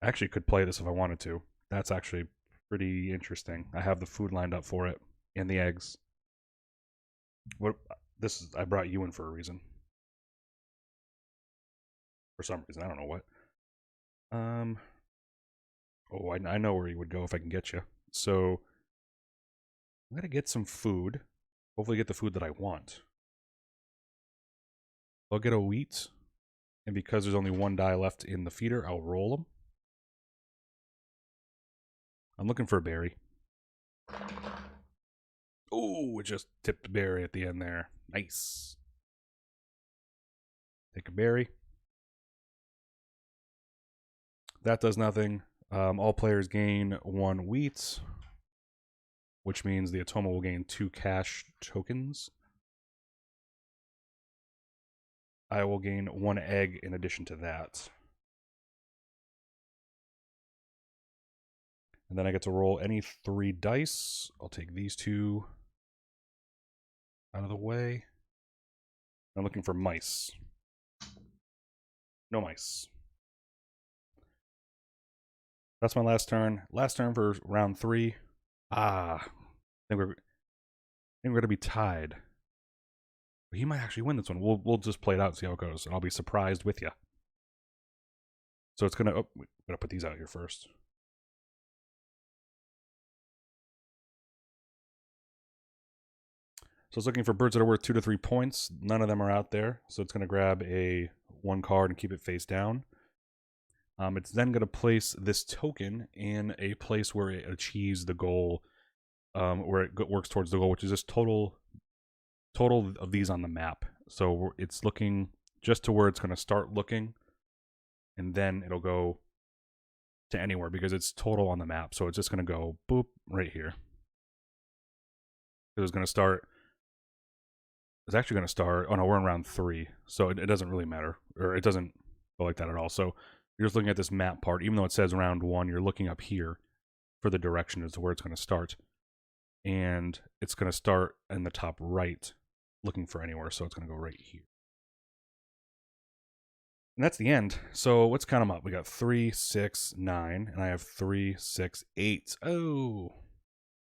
I actually could play this if I wanted to. That's actually pretty interesting. I have the food lined up for it and the eggs. I brought you in for a reason. For some reason, I don't know what. Oh, I know where you would go if I can get you. So I'm gonna get some food. Hopefully, get the food that I want. I'll get a wheat, and because there's only one die left in the feeder, I'll roll them. I'm looking for a berry. Oh, it just tipped a berry at the end there. Nice. Take a berry. That does nothing. All players gain 1 wheat, which means the Atoma will gain 2 cash tokens. I will gain 1 egg in addition to that. And then I get to roll any 3 dice. I'll take these 2 out of the way. I'm looking for mice. No mice. That's my last turn. Last turn for round 3. I think we're going to be tied. He might actually win this one. We'll just play it out and see how it goes, and I'll be surprised with you. So it's gonna. Oh, we gotta put these out here first. So it's looking for birds that are worth 2 to 3 points. None of them are out there, so it's gonna grab a 1 card and keep it face down. It's then gonna place this token in a place where it achieves the goal, where it works towards the goal, which is this total of these on the map. So it's looking just to where it's going to start looking, and then it'll go to anywhere because it's total on the map. So it's just going to go boop right here. It's going to start. It's actually going to start. Oh no, we're in round 3, so it doesn't really matter, or it doesn't go like that at all. So you're just looking at this map part, even though it says round 1. You're looking up here for the direction as to where it's going to start, and it's going to start in the top right, looking for anywhere. So it's going to go right here. And that's the end. So let's count them up. We got 3, 6, 9, and I have 3, 6, 8. Oh,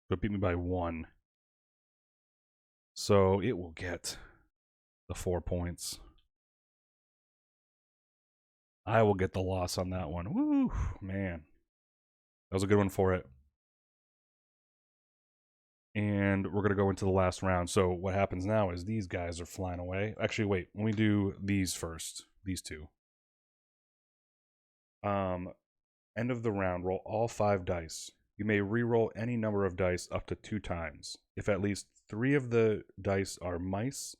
but it beat me by 1. So it will get the 4 points. I will get the loss on that one. Woo, man. That was a good one for it. And we're going to go into the last round. So what happens now is these guys are flying away. Actually, wait. Let me do these first. These 2. End of the round, roll all 5 dice. You may re-roll any number of dice up to 2 times. If at least 3 of the dice are mice,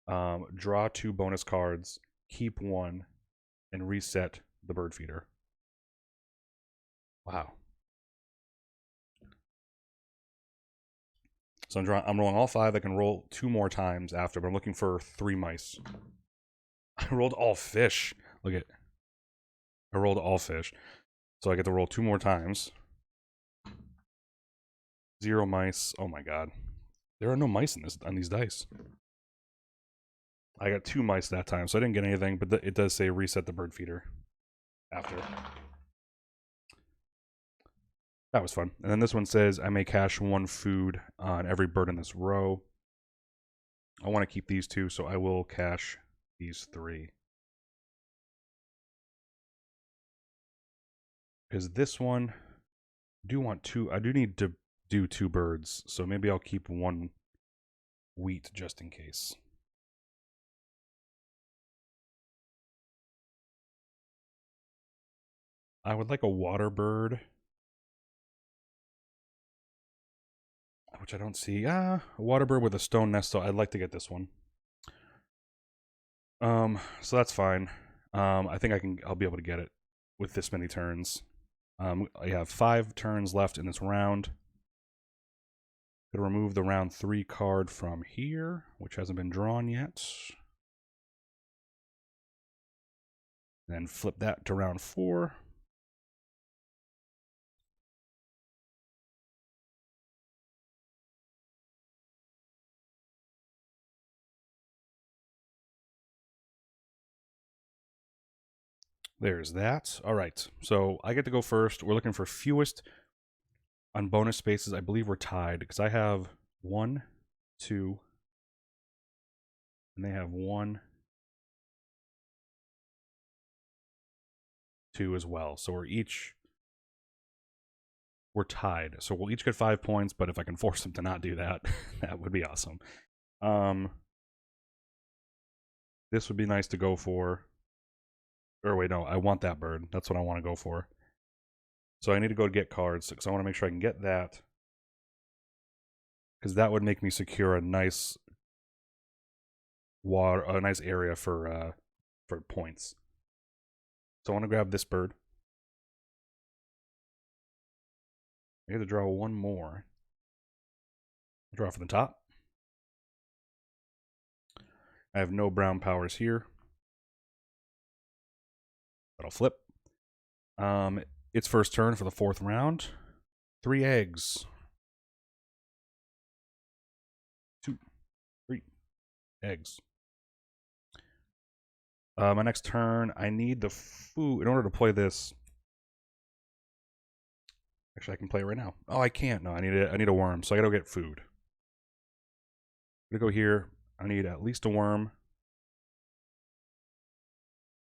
draw 2 bonus cards, keep 1, and reset the bird feeder. Wow. So I'm rolling all 5. I can roll 2 more times after, but I'm looking for 3 mice. I rolled all fish. Look at. I rolled all fish. So I get to roll 2 more times. 0 mice. Oh my god. There are no mice on these dice. I got 2 mice that time, so I didn't get anything, but it does say reset the bird feeder after. That was fun. And then this one says, I may cache 1 food on every bird in this row. I want to keep these 2, so I will cache these 3. Because this one, I do need to do 2 birds, so maybe I'll keep 1 wheat just in case. I would like a water bird, which I don't see. A water bird with a stone nest, so I'd like to get this one. So that's fine. I think I'll be able to get it with this many turns. I have 5 turns left in this round. Gonna remove the round 3 card from here, which hasn't been drawn yet. Then flip that to round 4. There's that. All right, so I get to go first. We're looking for fewest on bonus spaces. I believe we're tied because I have 1, 2, and they have 1, 2 as well. So we're tied. So we'll each get 5 points, but if I can force them to not do that, that would be awesome. This would be nice to go for. Or wait, no, I want that bird. That's what I want to go for. So I need to go get cards because I want to make sure I can get that. Because that would make me secure a nice area for points. So I want to grab this bird. I get to draw 1 more. Draw from the top. I have no brown powers here. That'll flip. It's first turn for the 4th round. 3 eggs. 2, 3 eggs. My next turn, I need the food in order to play this. Actually, I can play it right now. Oh, I can't. No, I need a worm, so I gotta go get food. I'm gonna go here. I need at least a worm.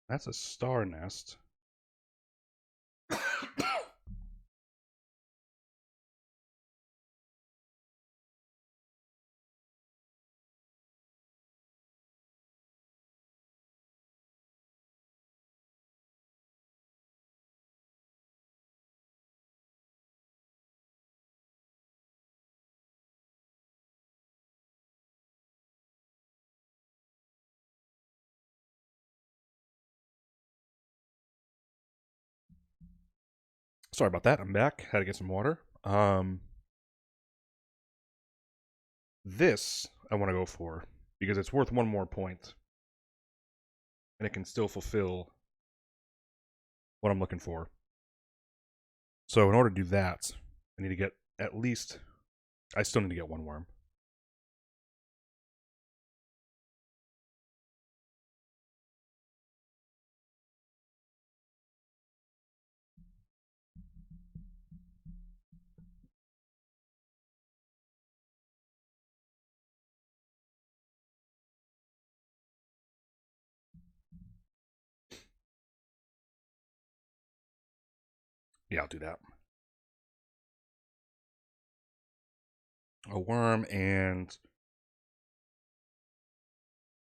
That's a star nest. Sorry about that. I'm back. Had to get some water. This I want to go for because it's worth 1 more point, and it can still fulfill what I'm looking for. So in order to do that, I need to get at least. I still need to get 1 worm. Yeah, I'll do that. A worm, and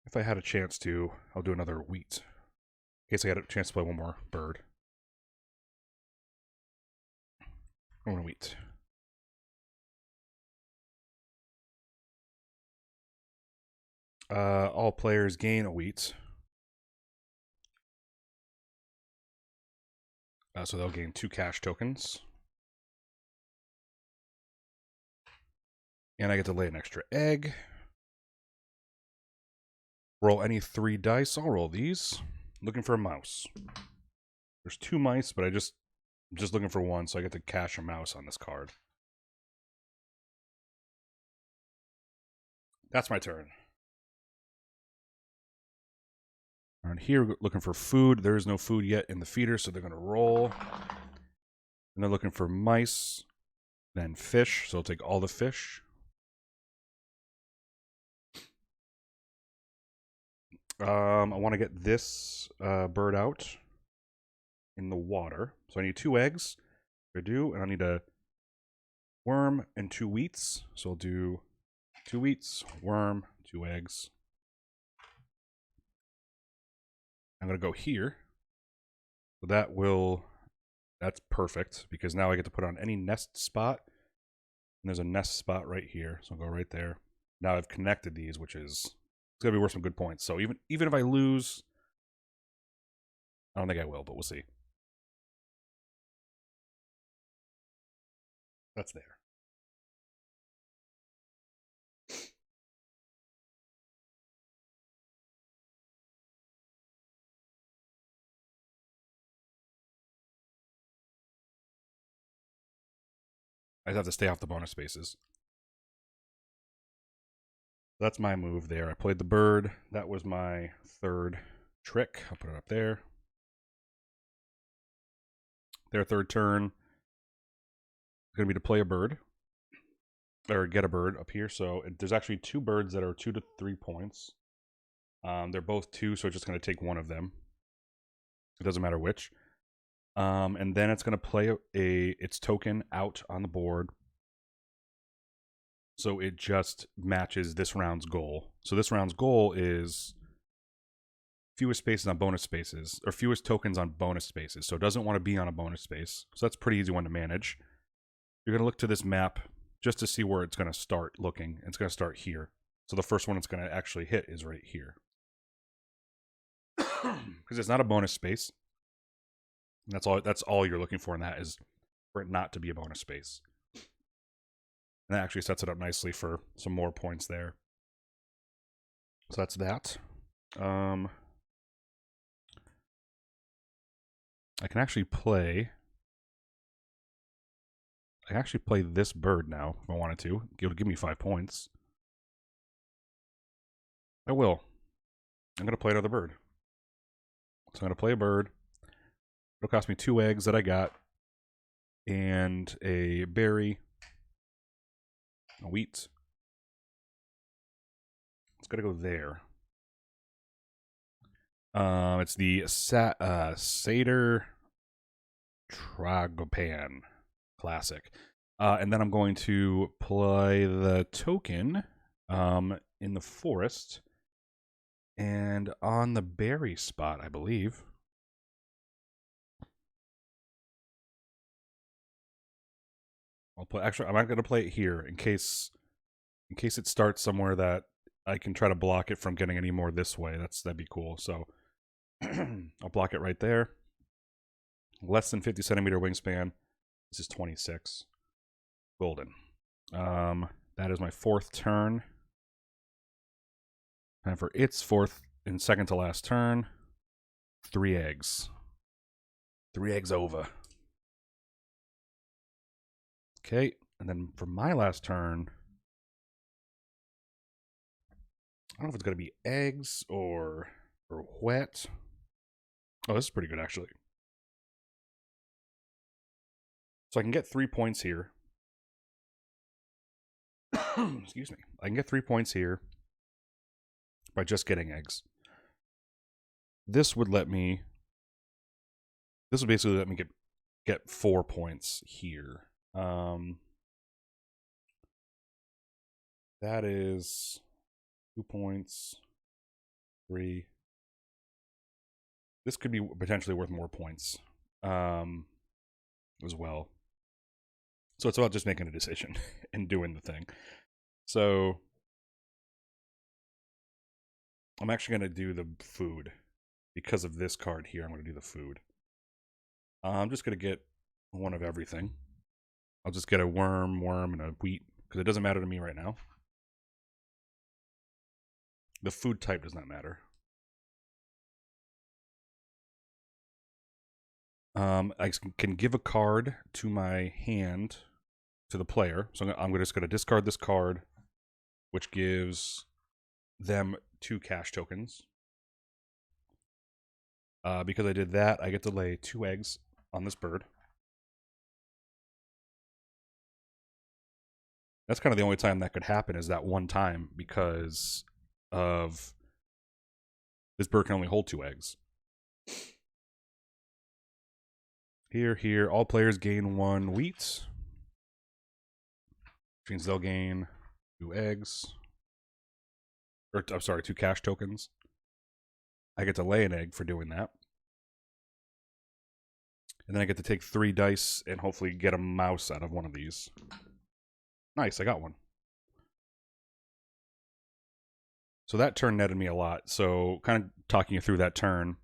if I had a chance to, I'll do another wheat. In case I had a chance to play 1 more bird. I want a wheat. All players gain a wheat. So they'll gain 2 cash tokens. And I get to lay an extra egg. Roll any 3 dice. I'll roll these. Looking for a mouse. There's 2 mice, but I'm just looking for 1, so I get to cash a mouse on this card. That's my turn. Around here, looking for food. There is no food yet in the feeder, so they're going to roll. And they're looking for mice, then fish, so I'll take all the fish. I want to get this bird out in the water. So I need 2 eggs. I do, and I need a worm and 2 wheats. So I'll do 2 wheats, worm, 2 eggs. I'm going to go here. So that will That's perfect, because now I get to put on any nest spot. And there's a nest spot right here, so I'll go right there. Now I've connected these, which is, it's going to be worth some good points. So even if I lose, I don't think I will, but we'll see. That's there. I just have to stay off the bonus spaces. That's my move there. I played the bird. That was my third trick. I'll put it up there. Their third turn is going to be to play a bird. Or get a bird up here. So there's actually 2 birds that are 2 to 3 points. They're both 2, so it's just going to take one of them. It doesn't matter which. And then it's going to play its token out on the board. So it just matches this round's goal. So this round's goal is fewest spaces on bonus spaces, or fewest tokens on bonus spaces. So it doesn't want to be on a bonus space. So that's a pretty easy one to manage. You're going to look to this map just to see where it's going to start looking. It's going to start here. So the first one it's going to actually hit is right here. Because it's not a bonus space. And that's all you're looking for in that, is for it not to be a bonus space. And that actually sets it up nicely for some more points there. So that's that. I can actually play this bird now if I wanted to. It'll give me 5 points. I will. I'm going to play another bird. So I'm going to play a bird. It'll cost me 2 eggs that I got, and a berry, a wheat. It's got to go there. It's the Satyr Tragopan Classic. And then I'm going to play the token in the forest and on the berry spot, I believe. Actually, I'm not going to play it here in case it starts somewhere that I can try to block it from getting any more this way. That'd be cool. So I'll block it right there. Less than 50 centimeter wingspan. This is 26. Golden. That is my 4th turn. And for its 4th and second to last turn, 3 eggs. 3 eggs over. Okay, and then for my last turn, I don't know if it's going to be eggs or wet. Oh, this is pretty good, actually. So I can get 3 points here. Excuse me. I can get 3 points here by just getting eggs. This would basically let me get 4 points here. That is 2 points, 3. This could be potentially worth more points as well. So it's about just making a decision and doing the thing. So I'm actually going to do the food. Because of this card here, I'm going to do the food. I'm just going to get one of everything. I'll just get a worm, and a wheat, because it doesn't matter to me right now. The food type does not matter. I can give a card to my hand to the player. So I'm just going to discard this card, which gives them 2 cash tokens. Because I did that, I get to lay 2 eggs on this bird. That's kind of the only time that could happen, is that one time, because of this bird can only hold 2 eggs. Here, all players gain 1 wheat. Which means they'll gain 2 eggs. Or, I'm sorry, 2 cash tokens. I get to lay an egg for doing that. And then I get to take 3 dice and hopefully get a mouse out of one of these. Nice, I got one. So that turn netted me a lot. So kind of talking you through that turn.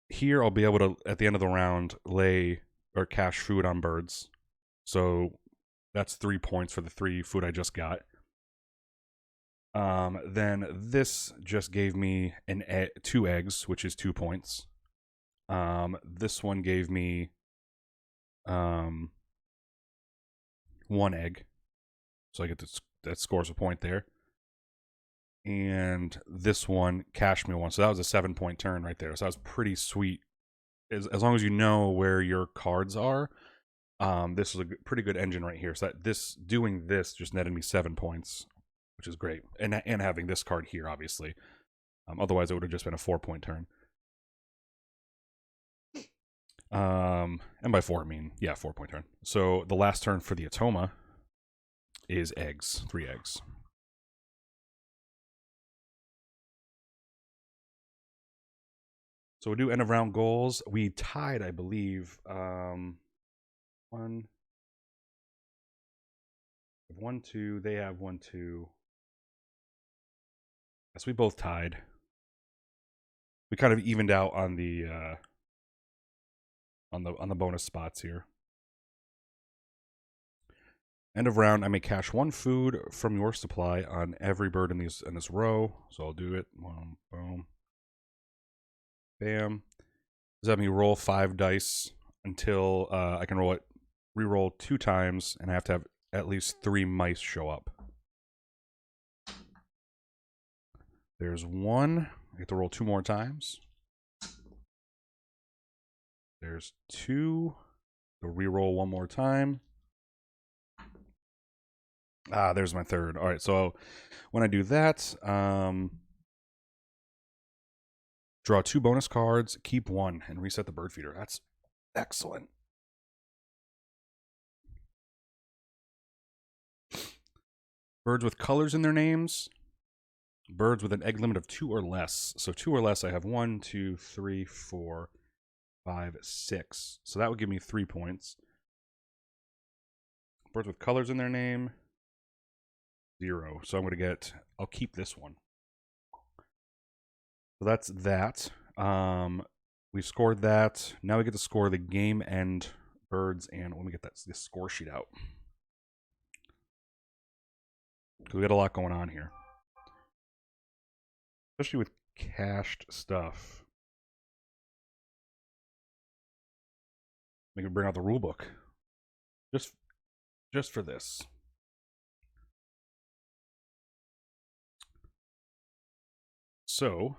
Here I'll be able to, at the end of the round, lay or cash food on birds. So that's 3 points for the 3 food I just got. Then this just gave me 2 eggs, which is 2 points. This one gave me 1 egg. So I get to, that scores a point there. And this one cashed me 1. So that was a 7-point turn right there. So that was pretty sweet. As long as you know where your cards are, this is a pretty good engine right here. So that doing this just netted me 7 points, which is great. And having this card here, obviously. Otherwise, it would have just been a 4-point turn. And by 4, I mean, yeah, 4-point turn. So the last turn for the Atoma is eggs, 3 eggs. So we'll do end of round goals. We tied, I believe, 1, 2. They have 1, 2. Yes, we both tied. We kind of evened out on the bonus spots here. End of round, I may cash 1 food from your supply on every bird in this row. So I'll do it. Boom, boom, bam. Does that mean roll 5 dice until I can re-roll 2 times, and I have to have at least 3 mice show up. There's 1. I get to roll 2 more times. There's 2. So re-roll 1 more time. There's my 3rd. All right, so when I do that, draw 2 bonus cards, keep 1, and reset the bird feeder. That's excellent. Birds with colors in their names. Birds with an egg limit of 2 or less. So 2 or less, I have 1, 2, 3, 4, 5, 6. So that would give me 3 points. Birds with colors in their name, 0. So I'm going to get, I'll keep this one. So that's that. We scored that. Now we get to score the game end birds, and let me get this score sheet out. Because we got a lot going on here. Especially with cached stuff. Make me bring out the rule book. Just for this. So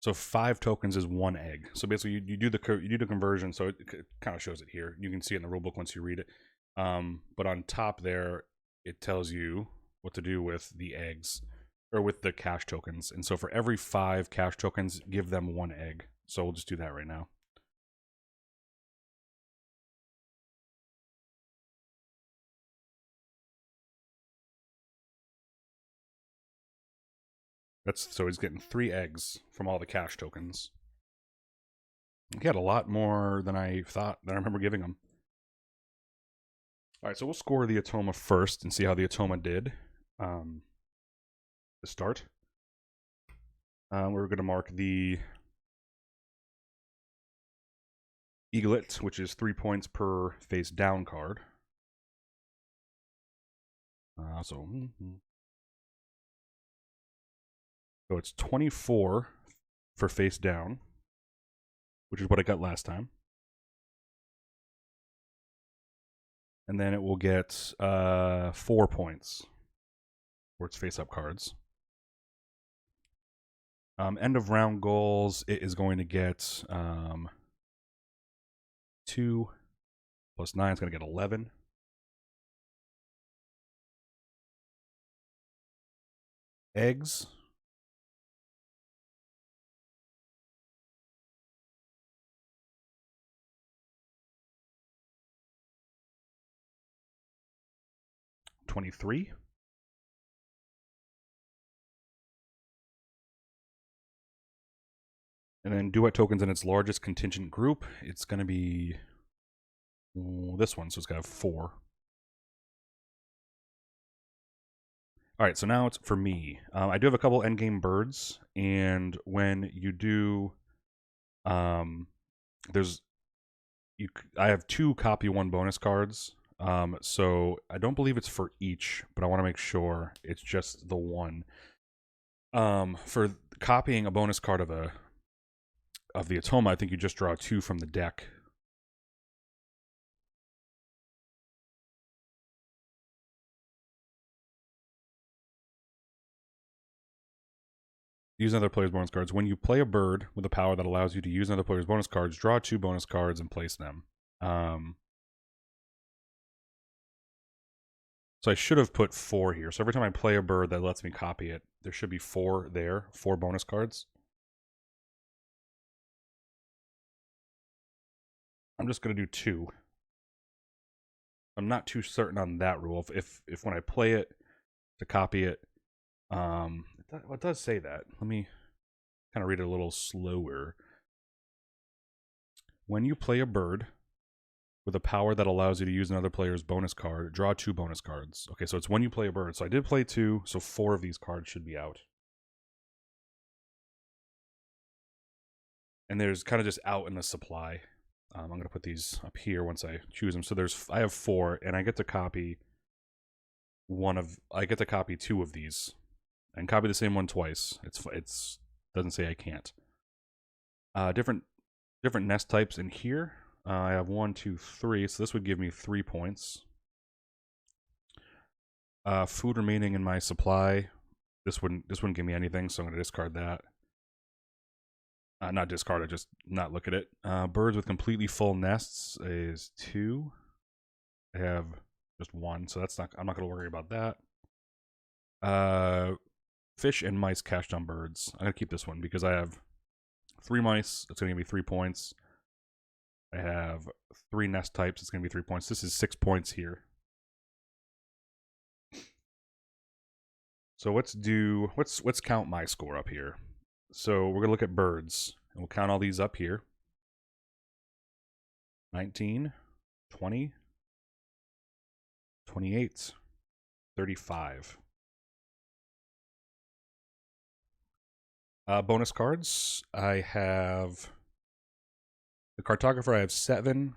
So 5 tokens is 1 egg. So basically, you do the conversion. So it kind of shows it here. You can see it in the rulebook once you read it. But on top there, it tells you what to do with the eggs, or with the cash tokens. And so for every 5 cash tokens, give them 1 egg. So we'll just do that right now. So he's getting 3 eggs from all the cash tokens. He had a lot more than I remember giving him. All right, so we'll score the Atoma first and see how the Atoma did. To start, we're going to mark the Eaglet, which is 3 points per face down card. So it's 24 for face down, which is what I got last time. And then it will get 4 points for its face up cards. End of round goals, it is going to get 2 plus 9 is going to get 11. Eggs. $23. And then duet tokens in its largest contingent group, it's going to be this one, so it's got to have 4. All right, so now it's for me. I do have a couple endgame birds, and when you do, there's I have 2 copy 1 bonus cards. So I don't believe it's for each, but I want to make sure it's just the one. For copying a bonus card of the Atoma, I think you just draw 2 from the deck. Use another player's bonus cards. When you play a bird with a power that allows you to use another player's bonus cards, draw 2 bonus cards and place them. So I should have put 4 here. So every time I play a bird that lets me copy it, there should be 4 there, 4 bonus cards. I'm just going to do 2. I'm not too certain on that rule. If when I play it to copy it, it does say that. Let me kind of read it a little slower. When you play a bird with a power that allows you to use another player's bonus card, draw 2 bonus cards. Okay, so it's when you play a bird. So I did play 2, so 4 of these cards should be out. And there's kind of just out in the supply. I'm going to put these up here once I choose them. So I have 4, and I get to copy 2 of these, and copy the same one twice. It's doesn't say I can't. Different nest types in here. I have 1, 2, 3. So this would give me 3 points. Food remaining in my supply. This wouldn't give me anything, so I'm going to discard that. Not discard it, just not look at it. Birds with completely full nests is 2. I have just 1, so I'm not going to worry about that. Fish and mice cached on birds. I'm going to keep this one because I have 3 mice. It's going to give me 3 points. I have 3 nest types. It's going to be 3 points. This is 6 points here. So let's count my score up here. So we're going to look at birds, and we'll count all these up here. 19, 20, 28, 35. Bonus cards. I have the cartographer. I have 7.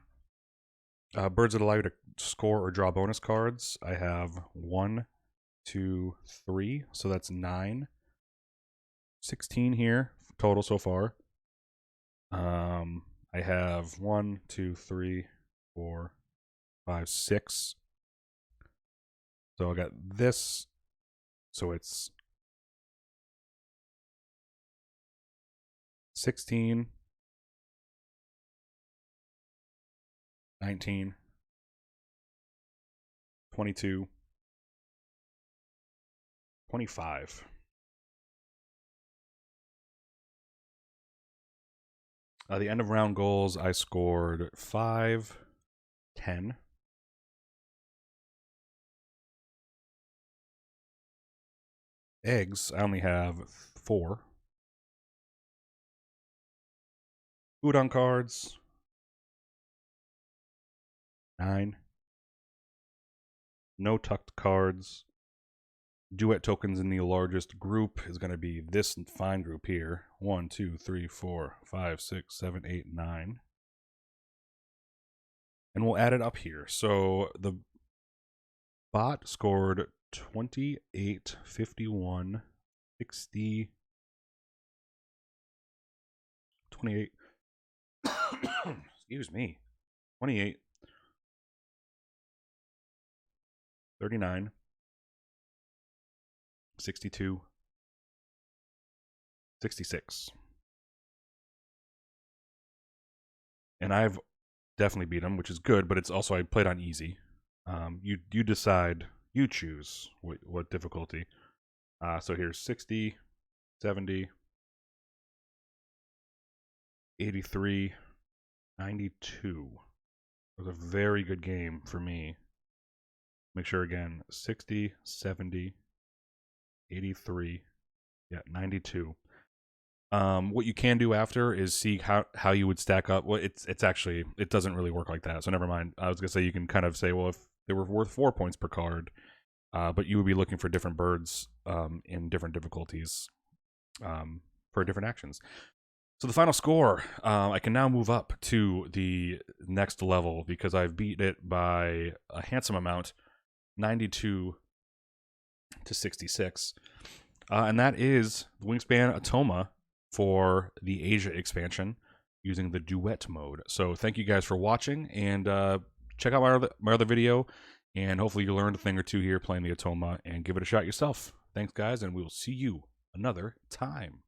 Birds that allow you to score or draw bonus cards. I have 1, 2, 3. So that's 9. 16 here total so far. I have 1, 2, 3, 4, 5, 6. So I got this. So it's 16, 19, 22, 25. The end of round goals, I scored 5, 10. Eggs, I only have 4. Food on cards, 9. No tucked cards. Duet tokens in the largest group is going to be this fine group here. 1, 2, 3, 4, 5, 6, 7, 8, 9. And we'll add it up here. So the bot scored 28, 51, 60, 28. Excuse me. 28, 39, 62, 66. And I've definitely beat him, which is good, but it's also I played on easy. You decide, you choose what difficulty. So here's 60, 70, 83, 92. It was a very good game for me. Make sure again, 60, 70, 83, yeah, 92. What you can do after is see how you would stack up. Well, it's actually, it doesn't really work like that. So never mind. I was gonna say you can kind of say, well, if they were worth 4 points per card, but you would be looking for different birds in different difficulties for different actions. So the final score, I can now move up to the next level because I've beat it by a handsome amount, 92 to 66. And that is Wingspan Atoma for the Asia expansion using the duet mode. So thank you guys for watching, and check out my other video, and hopefully you learned a thing or two here playing the Atoma, and give it a shot yourself. Thanks, guys, and we will see you another time.